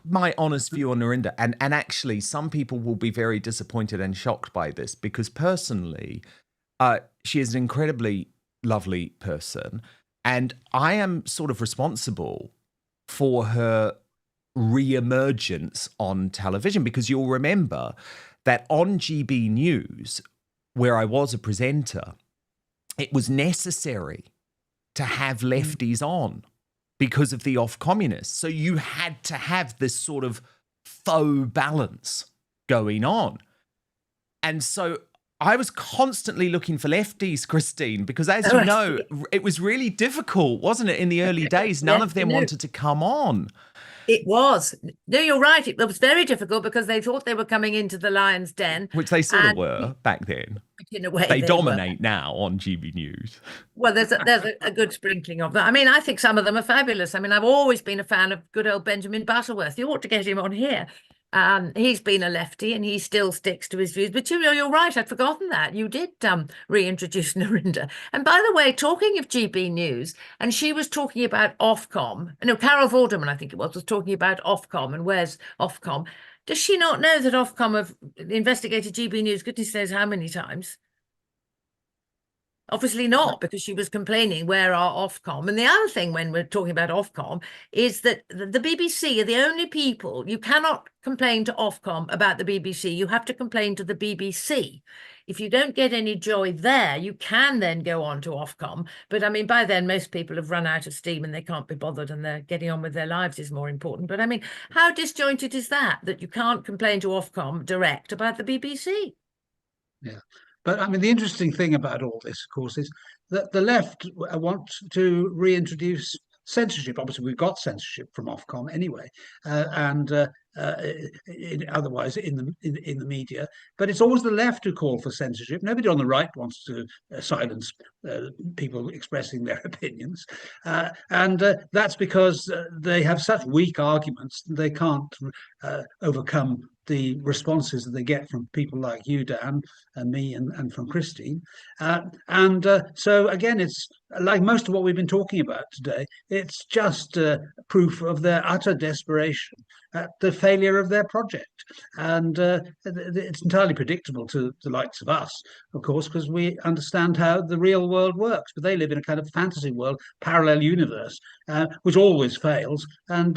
S1: my honest view on Narinder. And actually, some people will be very disappointed and shocked by this, because personally, she is an incredibly lovely person. And I am sort of responsible for her re-emergence on television, because you'll remember that on GB News, where I was a presenter, it was necessary to have lefties on because of the off-communists. So you had to have this sort of faux balance going on. And so I was constantly looking for lefties, Christine, because as you know, it was really difficult, wasn't it, in the early days? None of them wanted to come on.
S18: It was. No, you're right. It was very difficult because they thought they were coming into the lion's den.
S1: Which they sort of were back then.
S18: In a way,
S1: they dominate now on GB News.
S18: Well, there's a good sprinkling of that. I mean, I think some of them are fabulous. I mean, I've always been a fan of good old Benjamin Butterworth. You ought to get him on here. He's been a lefty and he still sticks to his views. But you're right, I'd forgotten that. You did reintroduce Narinder. And by the way, talking of GB News, and she was talking about Ofcom. No, Carol Vorderman, I think it was talking about Ofcom and where's Ofcom. Does she not know that Ofcom have investigated GB News, goodness knows how many times? Obviously not, because she was complaining, where are Ofcom? And the other thing when we're talking about Ofcom is that the BBC are the only people, you cannot complain to Ofcom about the BBC, you have to complain to the BBC. If you don't get any joy there, you can then go on to Ofcom. But I mean, by then, most people have run out of steam and they can't be bothered and they're getting on with their lives is more important. But I mean, how disjointed is that you can't complain to Ofcom direct about the BBC?
S17: Yeah. But I mean, the interesting thing about all this, of course, is that the left want to reintroduce censorship. Obviously, we've got censorship from Ofcom anyway, otherwise in the media. But it's always the left who call for censorship. Nobody on the right wants to silence people expressing their opinions, and that's because they have such weak arguments they can't overcome the responses that they get from people like you, Dan, and me, and from Christine. So again, it's like most of what we've been talking about today, it's just proof of their utter desperation at the failure of their project. And it's entirely predictable to the likes of us, of course, because we understand how the real world works. But they live in a kind of fantasy world, parallel universe, which always fails. And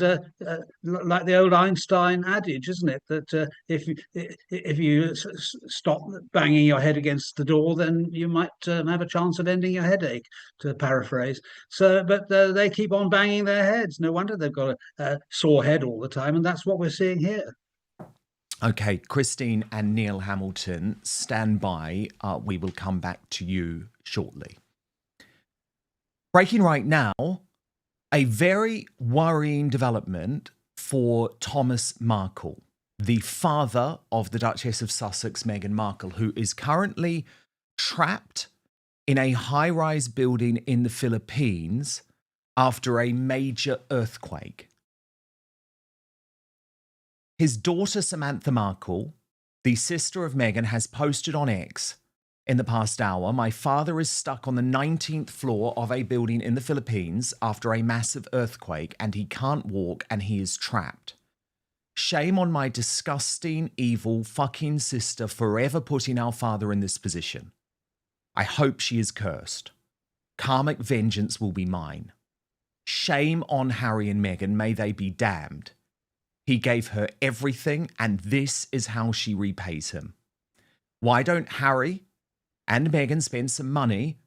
S17: like the old Einstein adage, isn't it, that if you stop banging your head against the door, then you might have a chance of ending your headache, to paraphrase. So, but they keep on banging their heads. No wonder they've got a sore head all the time, and that's what we're seeing here.
S1: Okay, Christine and Neil Hamilton, stand by. We will come back to you shortly. Breaking right now, A very worrying development for Thomas Markle, the father of the Duchess of Sussex, Meghan Markle, who is currently trapped in a high-rise building in the Philippines after a major earthquake. His daughter, Samantha Markle, the sister of Meghan, has posted on X in the past hour, "My father is stuck on the 19th floor of a building in the Philippines after a massive earthquake, and he can't walk and he is trapped. Shame on my disgusting, evil, fucking sister forever putting our father in this position. I hope she is cursed. Karmic vengeance will be mine. Shame on Harry and Meghan, may they be damned. He gave her everything, and this is how she repays him. Why don't Harry and Meghan spend some money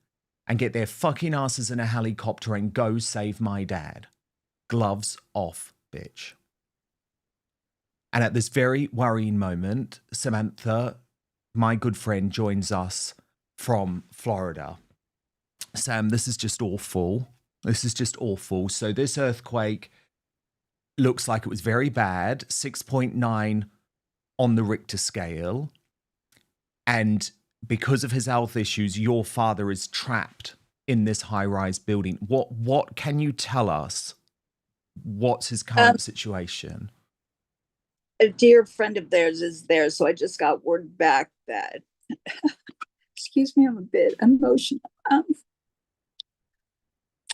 S1: and get their fucking asses in a helicopter and go save my dad? Gloves off, bitch." And at this very worrying moment, Samantha, my good friend, joins us from Florida. Sam, this is just awful. This is just awful. So this earthquake looks like it was very bad, 6.9 on the Richter scale. And because of his health issues, your father is trapped in this high-rise building. What can you tell us? What's his current situation?
S2: A dear friend of theirs is there, so I just got word back that, excuse me, I'm a bit emotional.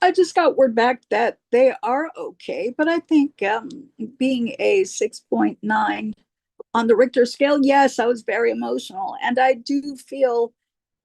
S2: I just got word back that they are okay, but I think being a 6.9 on the Richter scale, yes, I was very emotional. And I do feel,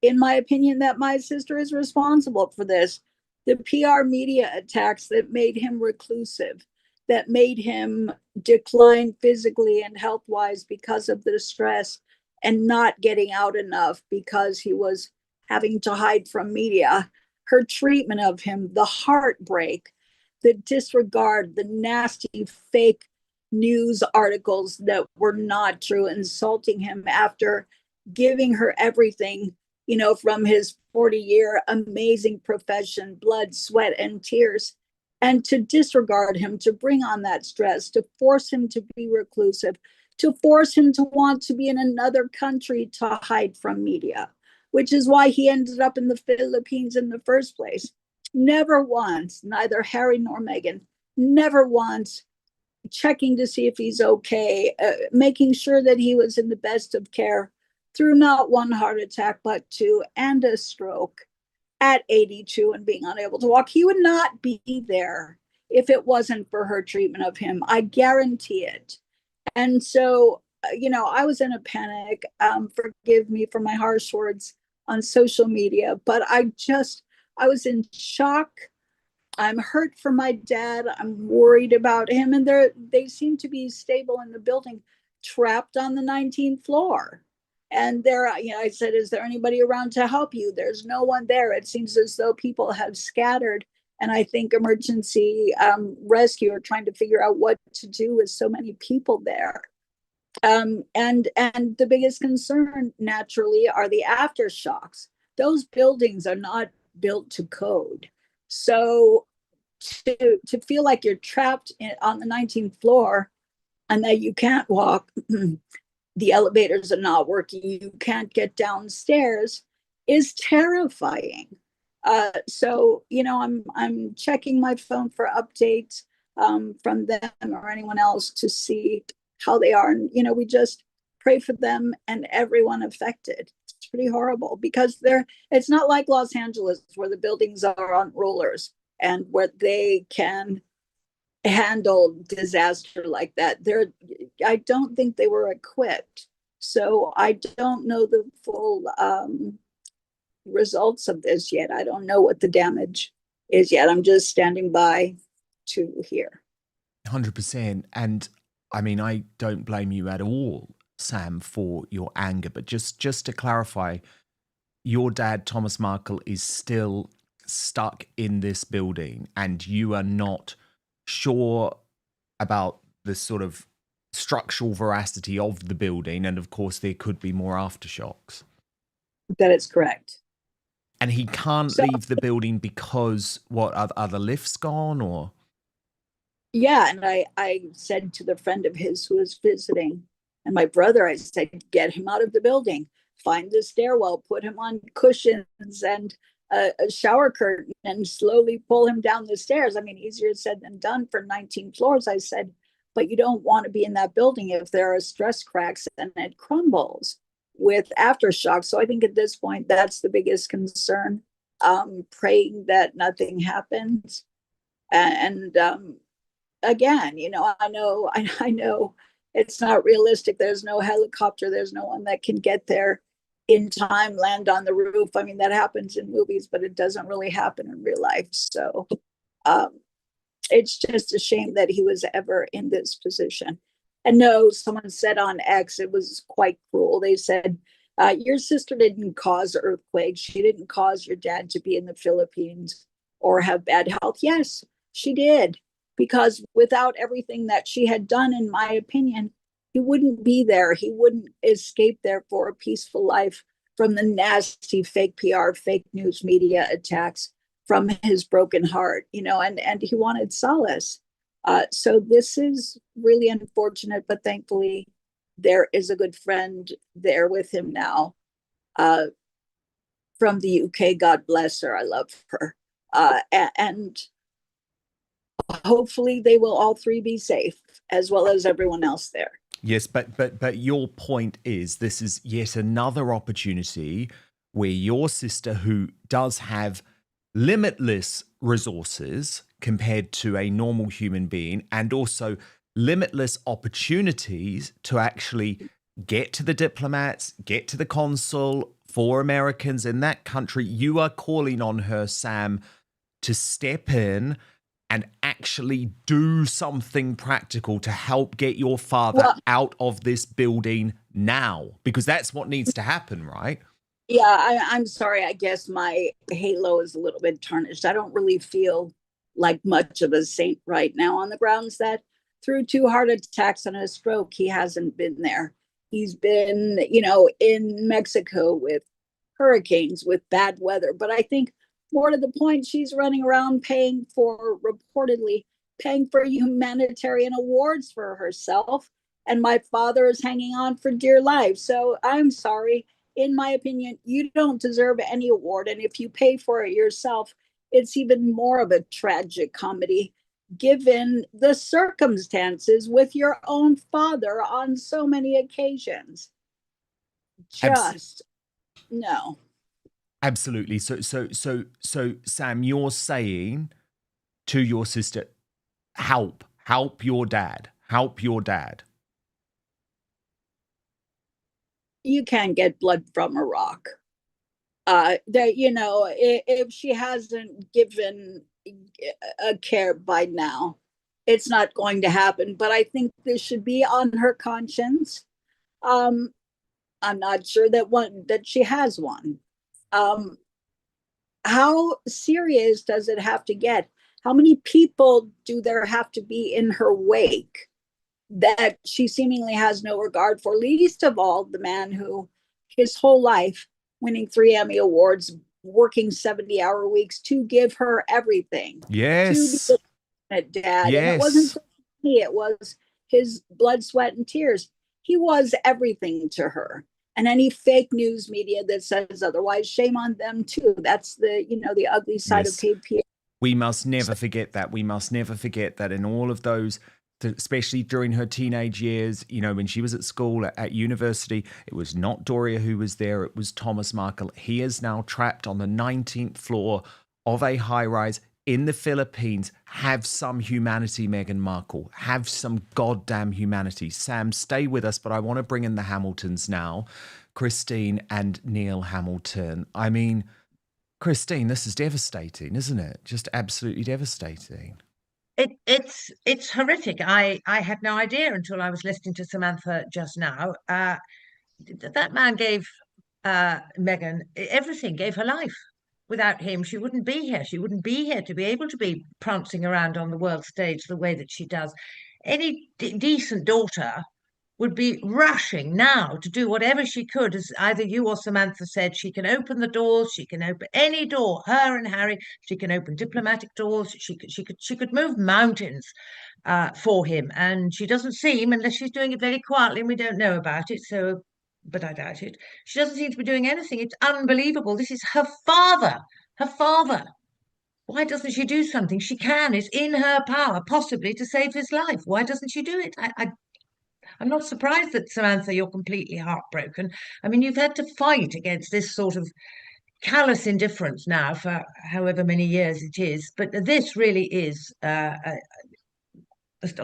S2: in my opinion, that my sister is responsible for this. The PR media attacks that made him reclusive, that made him decline physically and health-wise because of the stress and not getting out enough because he was having to hide from media. Her treatment of him, the heartbreak, the disregard, the nasty fake news articles that were not true, insulting him after giving her everything, you know, from his 40-year amazing profession, blood, sweat, and tears. And to disregard him, to bring on that stress, to force him to be reclusive, to force him to want to be in another country to hide from media, which is why he ended up in the Philippines in the first place. Never once, neither Harry nor Meghan, never once checking to see if he's okay, making sure that he was in the best of care through not one heart attack, but two, and a stroke at 82 and being unable to walk. He would not be there if it wasn't for her treatment of him. I guarantee it. And so, you know, I was in a panic. Forgive me for my harsh words on social media, but I was in shock. I'm hurt for my dad. I'm worried about him. And they seem to be stable in the building, trapped on the 19th floor. And I said, is there anybody around to help you? There's no one there. It seems as though people have scattered. And I think emergency rescue are trying to figure out what to do with so many people there. And the biggest concern, naturally, are the aftershocks. Those buildings are not built to code. So to feel like you're trapped on the 19th floor and that you can't walk, the elevators are not working, you can't get downstairs, is terrifying. So, you know, I'm checking my phone for updates from them or anyone else to see how they are. And, you know, we just pray for them and everyone affected. It's pretty horrible because it's not like Los Angeles where the buildings are on rollers and where they can handle disaster like that. I don't think they were equipped. So I don't know the full results of this yet. I don't know what the damage is yet. I'm just standing by to hear.
S1: 100%. And I mean, I don't blame you at all, Sam, for your anger. But just to clarify, your dad, Thomas Markle, is still stuck in this building and you are not sure about the sort of structural veracity of the building. And of course, there could be more aftershocks.
S2: That is correct.
S1: And he can't leave the building because, what, are the lifts gone or?
S2: Yeah, and I said to the friend of his who was visiting, and my brother, I said, get him out of the building, find the stairwell, put him on cushions and a shower curtain, and slowly pull him down the stairs. I mean, easier said than done for 19 floors. I said, but you don't want to be in that building if there are stress cracks and it crumbles with aftershocks. So I think at this point, that's the biggest concern. Praying that nothing happens. And again, you know, I know it's not realistic. There's no helicopter. There's no one that can get there in time, land on the roof. I mean, that happens in movies, but it doesn't really happen in real life. So it's just a shame that he was ever in this position. And no, someone said on X, it was quite cruel. They said, your sister didn't cause earthquakes. She didn't cause your dad to be in the Philippines or have bad health. Yes, she did. Because without everything that she had done, in my opinion, he wouldn't be there. He wouldn't escape there for a peaceful life from the nasty fake PR, fake news media attacks, from his broken heart, you know, and he wanted solace. So this is really unfortunate, but thankfully there is a good friend there with him now from the UK. God bless her. I love her. And hopefully they will all three be safe, as well as everyone else there.
S1: Yes, but your point is this is yet another opportunity where your sister, who does have limitless resources compared to a normal human being, and also limitless opportunities to actually get to the diplomats, get to the consul for Americans in that country, you are calling on her, Sam, to step in and actually do something practical to help get your father out of this building now, because that's what needs to happen, right?
S2: Yeah, I'm sorry. I guess my halo is a little bit tarnished. I don't really feel like much of a saint right now, on the grounds that through 2 heart attacks and a stroke, he hasn't been there. He's been, you know, in Mexico with hurricanes, with bad weather. But I think more to the point, she's running around reportedly paying for humanitarian awards for herself. And my father is hanging on for dear life. So I'm sorry. In my opinion, you don't deserve any award. And if you pay for it yourself, it's even more of a tragic comedy, given the circumstances with your own father on so many occasions. Just no.
S1: Absolutely. So, Sam, you're saying to your sister, help your dad.
S2: You can't get blood from a rock. That, you know, if she hasn't given a care by now, it's not going to happen. But I think this should be on her conscience. I'm not sure that she has one. How serious does it have to get? How many people do there have to be in her wake that she seemingly has no regard for? Least of all, the man who his whole life, winning 3 Emmy Awards, working 70-hour weeks to give her everything.
S1: Yes.
S2: To be a dad.
S1: Yes.
S2: And it wasn't me, it was his blood, sweat, and tears. He was everything to her. And any fake news media that says otherwise, shame on them too. That's the, you know, the ugly side of KPA.
S1: We must never forget that. We must never forget that in all of those, especially during her teenage years, you know, when she was at school, at university, it was not Doria who was there, it was Thomas Markle. He is now trapped on the 19th floor of a high-rise in the Philippines. Have some humanity, Meghan Markle. Have some goddamn humanity. Sam, stay with us, but I want to bring in the Hamiltons now. Christine and Neil Hamilton. I mean, Christine, this is devastating, isn't it? Just absolutely devastating.
S18: It's horrific. I had no idea until I was listening to Samantha just now. That man gave Meghan everything, gave her life. Without him, she wouldn't be here. She wouldn't be here to be able to be prancing around on the world stage the way that she does. Any decent daughter would be rushing now to do whatever she could, as either you or Samantha said. She can open the doors, she can open any door, her and Harry. She can open diplomatic doors. She could move mountains for him, and she doesn't seem, unless she's doing it very quietly and we don't know about it. So, but I doubt it. She doesn't seem to be doing anything. It's unbelievable. This is her father. Her father. Why doesn't she do something? She can. It's in her power, possibly, to save his life. Why doesn't she do it? I'm not surprised that, Samantha, you're completely heartbroken. I mean, you've had to fight against this sort of callous indifference now for however many years it is. But this really is,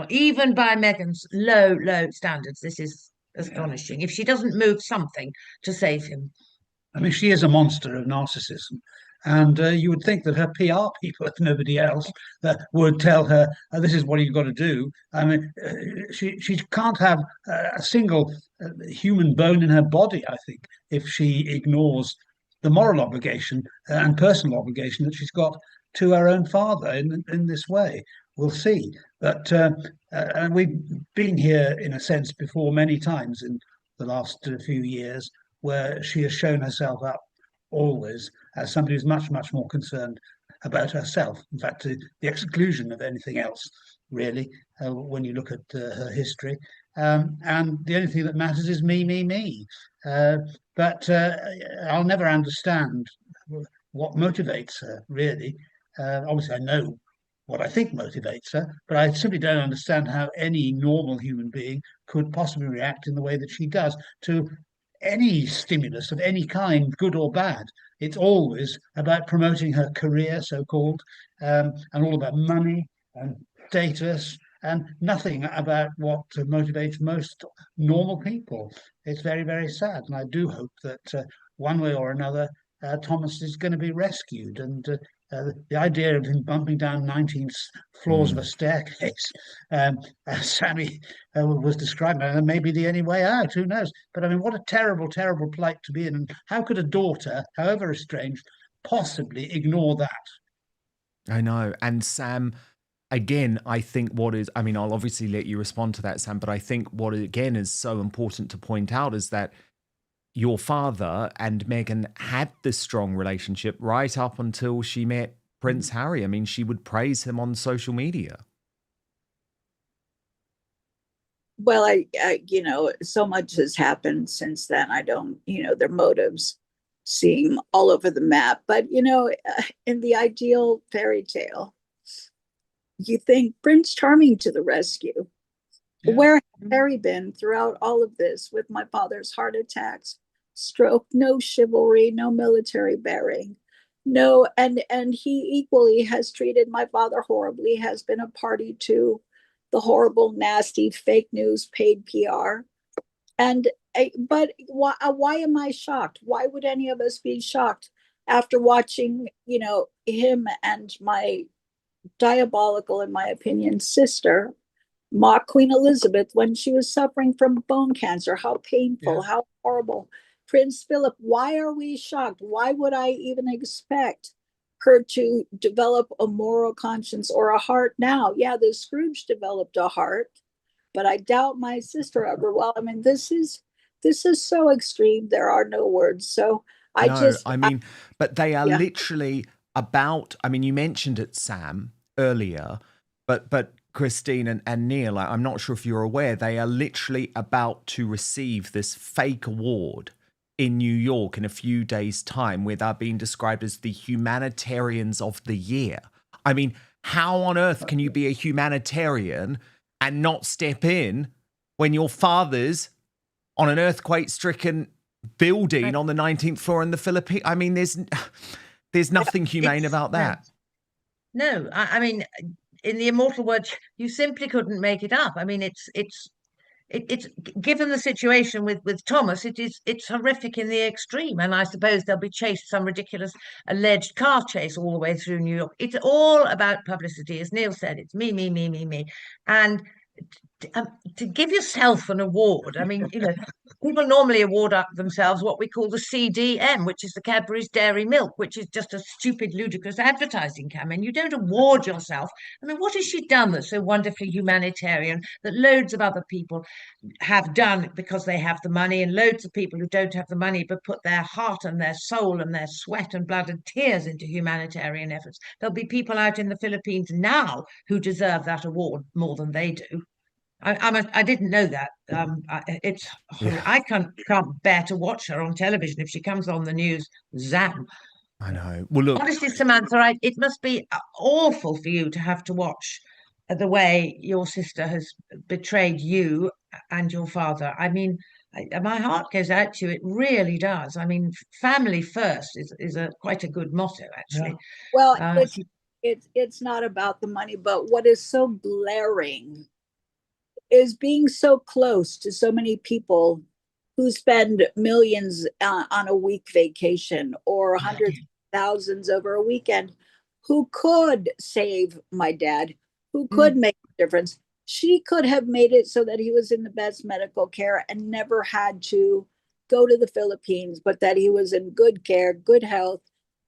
S18: even by Meghan's low standards, this is astonishing. If she doesn't move something to save him.
S17: I mean, she is a monster of narcissism. And you would think that her PR people, if nobody else, would tell her, this is what you've got to do. I mean, she can't have a single human bone in her body, I think, if she ignores the moral obligation and personal obligation that she's got to her own father in this way. We'll see. But and we've been here, in a sense, before many times in the last few years, where she has shown herself up always as somebody who's much more concerned about herself, in fact, to the exclusion of anything else, really, when you look at her history. And the only thing that matters is me. But I'll never understand what motivates her, really. Obviously, I know what I think motivates her, but I simply don't understand how any normal human being could possibly react in the way that she does to any stimulus of any kind, good or bad. It's always about promoting her career, so-called, and all about money and status, and nothing about what motivates most normal people. It's very, very sad, and I do hope that one way or another, Thomas is going to be rescued. And the idea of him bumping down 19 floors of a staircase, as Sammy was describing, and maybe the only way out, who knows? But I mean, what a terrible, terrible plight to be in. And how could a daughter, however estranged, possibly ignore that?
S1: I know. And Sam, again, I think I'll obviously let you respond to that, Sam, but I think what, again, is so important to point out is that your father and Meghan had this strong relationship right up until she met Prince Harry. I mean, she would praise him on social media.
S2: Well, I so much has happened since then. I don't, their motives seem all over the map. But, in the ideal fairy tale, you think Prince Charming to the rescue. Yeah. Where has Harry been throughout all of this with my father's heart attacks, stroke, no chivalry, no military bearing, no, and he equally has treated my father horribly, has been a party to the horrible, nasty, fake news, paid PR. But why am I shocked? Why would any of us be shocked after watching, him and my diabolical, in my opinion, sister mock Queen Elizabeth when she was suffering from bone cancer? How painful, how horrible. Prince Philip, why are we shocked? Why would I even expect her to develop a moral conscience or a heart now? Yeah, the Scrooge developed a heart, but I doubt my sister ever. Well, I mean, this is so extreme. There are no words. So
S1: but they are literally about, you mentioned it, Sam, earlier, but Christine and Neil, I'm not sure if you're aware, they are literally about to receive this fake award in New York in a few days' time, where they're being described as the humanitarians of the year. I mean, how on earth can you be a humanitarian and not step in when your father's on an earthquake-stricken building on the 19th floor in the Philippines? I mean, there's nothing humane about that.
S18: No, I mean, in the immortal words, you simply couldn't make it up. I mean, it's given the situation with Thomas, it's horrific in the extreme. And I suppose they'll be chased some ridiculous alleged car chase all the way through New York. It's all about publicity, as Neil said. It's me. And to give yourself an award, I mean, people normally award up themselves what we call the CDM, which is the Cadbury's Dairy Milk, which is just a stupid, ludicrous advertising campaign. You don't award yourself. I mean, what has she done that's so wonderfully humanitarian that loads of other people have done because they have the money, and loads of people who don't have the money but put their heart and their soul and their sweat and blood and tears into humanitarian efforts? There'll be people out in the Philippines now who deserve that award more than they do. I didn't know that. I can't bear to watch her on television. If she comes on the news, zam.
S1: I know. Well, look.
S18: Honestly, Samantha, it must be awful for you to have to watch the way your sister has betrayed you and your father. I mean, my heart goes out to you. It really does. I mean, family first is quite a good motto, actually.
S2: Well, it's not about the money, but what is so glaring is being so close to so many people who spend millions on a week vacation or hundreds of thousands over a weekend, who could save my dad, who could make a difference. She could have made it so that he was in the best medical care and never had to go to the Philippines, but that he was in good care, good health,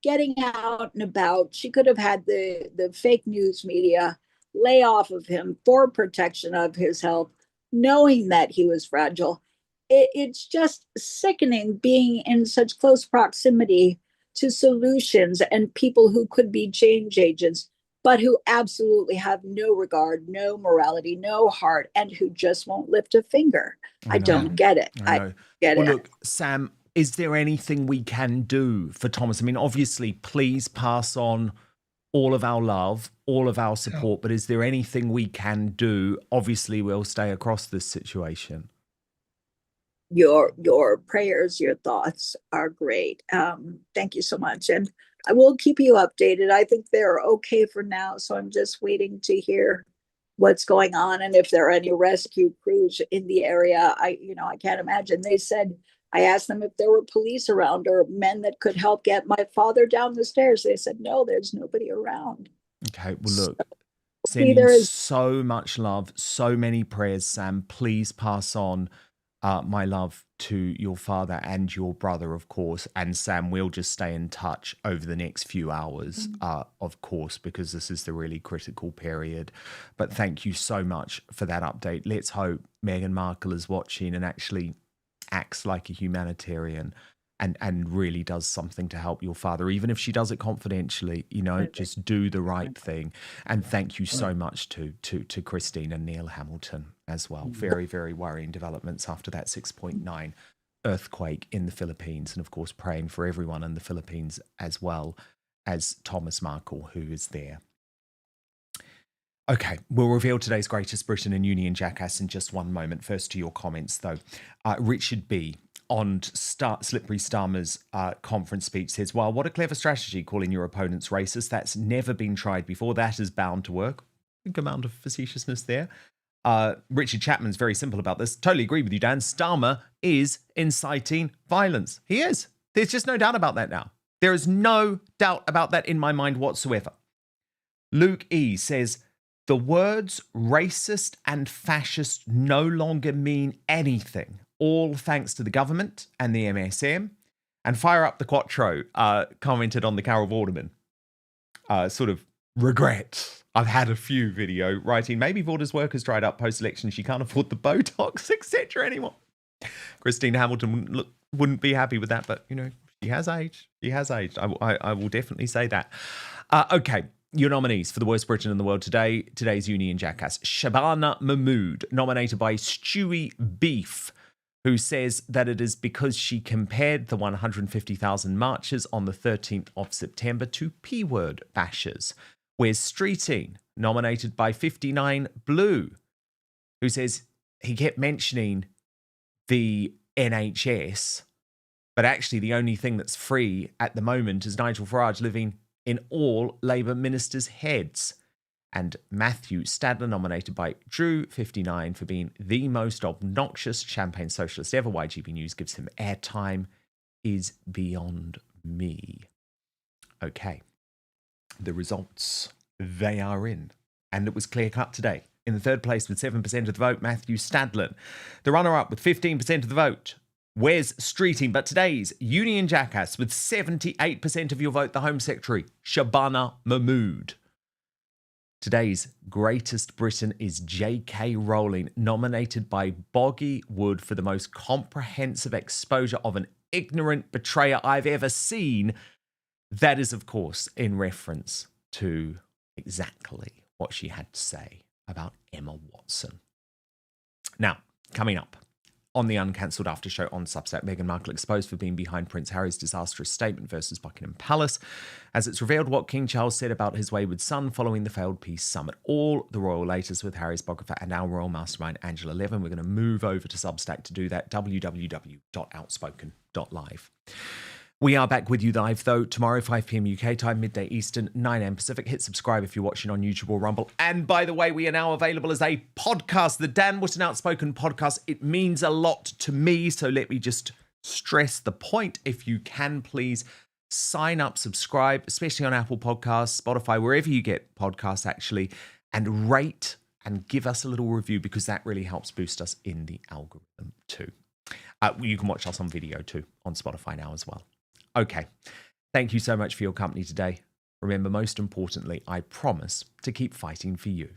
S2: getting out and about. She could have had the fake news media lay off of him for protection of his health, knowing that he was fragile. It's just sickening being in such close proximity to solutions and people who could be change agents, but who absolutely have no regard, no morality, no heart, and who just won't lift a finger. I don't get it. I get it.
S1: Look, Sam, is there anything we can do for Thomas? I mean, obviously, please pass on all of our love, all of our support, but is there anything we can do? Obviously, we'll stay across this situation.
S2: Your prayers, your thoughts are great. Thank you so much. And I will keep you updated. I think they're okay for now. So I'm just waiting to hear what's going on. And if there are any rescue crews in the area, I can't imagine. They said, I asked them if there were police around or men that could help get my father down the stairs. They said, no, there's nobody around.
S1: Okay, well, look, sending so much love, so many prayers, Sam. Please pass on my love to your father and your brother, of course. And Sam, we'll just stay in touch over the next few hours, of course, because this is the really critical period. But thank you so much for that update. Let's hope Meghan Markle is watching and actually acts like a humanitarian and really does something to help your father, even if she does it confidentially, just do the right thing. And thank you so much to Christine and Neil Hamilton as well. Very, very worrying developments after that 6.9 earthquake in the Philippines. And of course, praying for everyone in the Philippines as well as Thomas Markle, who is there. Okay, we'll reveal today's greatest Britain and Union jackass in just one moment. First to your comments, though. Richard B. on Slippery Starmer's conference speech says, well, what a clever strategy, calling your opponents racist. That's never been tried before. That is bound to work. Big amount of facetiousness there. Richard Chapman's very simple about this. Totally agree with you, Dan. Starmer is inciting violence. He is. There's just no doubt about that now. There is no doubt about that in my mind whatsoever. Luke E. says, the words racist and fascist no longer mean anything, all thanks to the government and the MSM. And Fire Up the Quattro commented on the Carol Vorderman. Sort of regret. I've had a few video writing, maybe Vorder's work has dried up post-election. She can't afford the Botox, etc. anymore. Christine Hamilton wouldn't be happy with that, but, she has aged. She has aged. I will definitely say that. Okay. Your nominees for the worst Britain in the world today. Today's Union jackass. Shabana Mahmood, nominated by Stewie Beef, who says that it is because she compared the 150,000 marchers on the 13th of September to P-word bashers. Where's Streeting, nominated by 59 Blue, who says he kept mentioning the NHS, but actually the only thing that's free at the moment is Nigel Farage living in all Labour ministers' heads. And Matthew Stadler, nominated by Drew, 59, for being the most obnoxious champagne socialist ever. YGB News gives him airtime, is beyond me. Okay. The results, they are in. And it was clear-cut today. In the third place with 7% of the vote, Matthew Stadler. The runner-up with 15% of the vote, Wes Streeting, but today's Union Jackass with 78% of your vote, the Home Secretary, Shabana Mahmood. Today's Greatest Britain is J.K. Rowling, nominated by Boggy Wood for the most comprehensive exposure of an ignorant betrayer I've ever seen. That is, of course, in reference to exactly what she had to say about Emma Watson. Now, coming up on the uncancelled after show on Substack, Meghan Markle exposed for being behind Prince Harry's disastrous statement versus Buckingham Palace, as it's revealed what King Charles said about his wayward son following the failed peace summit. All the royal latest with Harry's biographer and our royal mastermind, Angela Levin. We're going to move over to Substack to do that, www.outspoken.live. We are back with you live, though, tomorrow, 5 p.m. UK time, midday Eastern, 9 a.m. Pacific. Hit subscribe if you're watching on YouTube or Rumble. And by the way, we are now available as a podcast, the Dan Wootton Outspoken podcast. It means a lot to me, so let me just stress the point. If you can, please sign up, subscribe, especially on Apple Podcasts, Spotify, wherever you get podcasts, actually, and rate and give us a little review, because that really helps boost us in the algorithm too. You can watch us on video too on Spotify now as well. Okay, thank you so much for your company today. Remember, most importantly, I promise to keep fighting for you.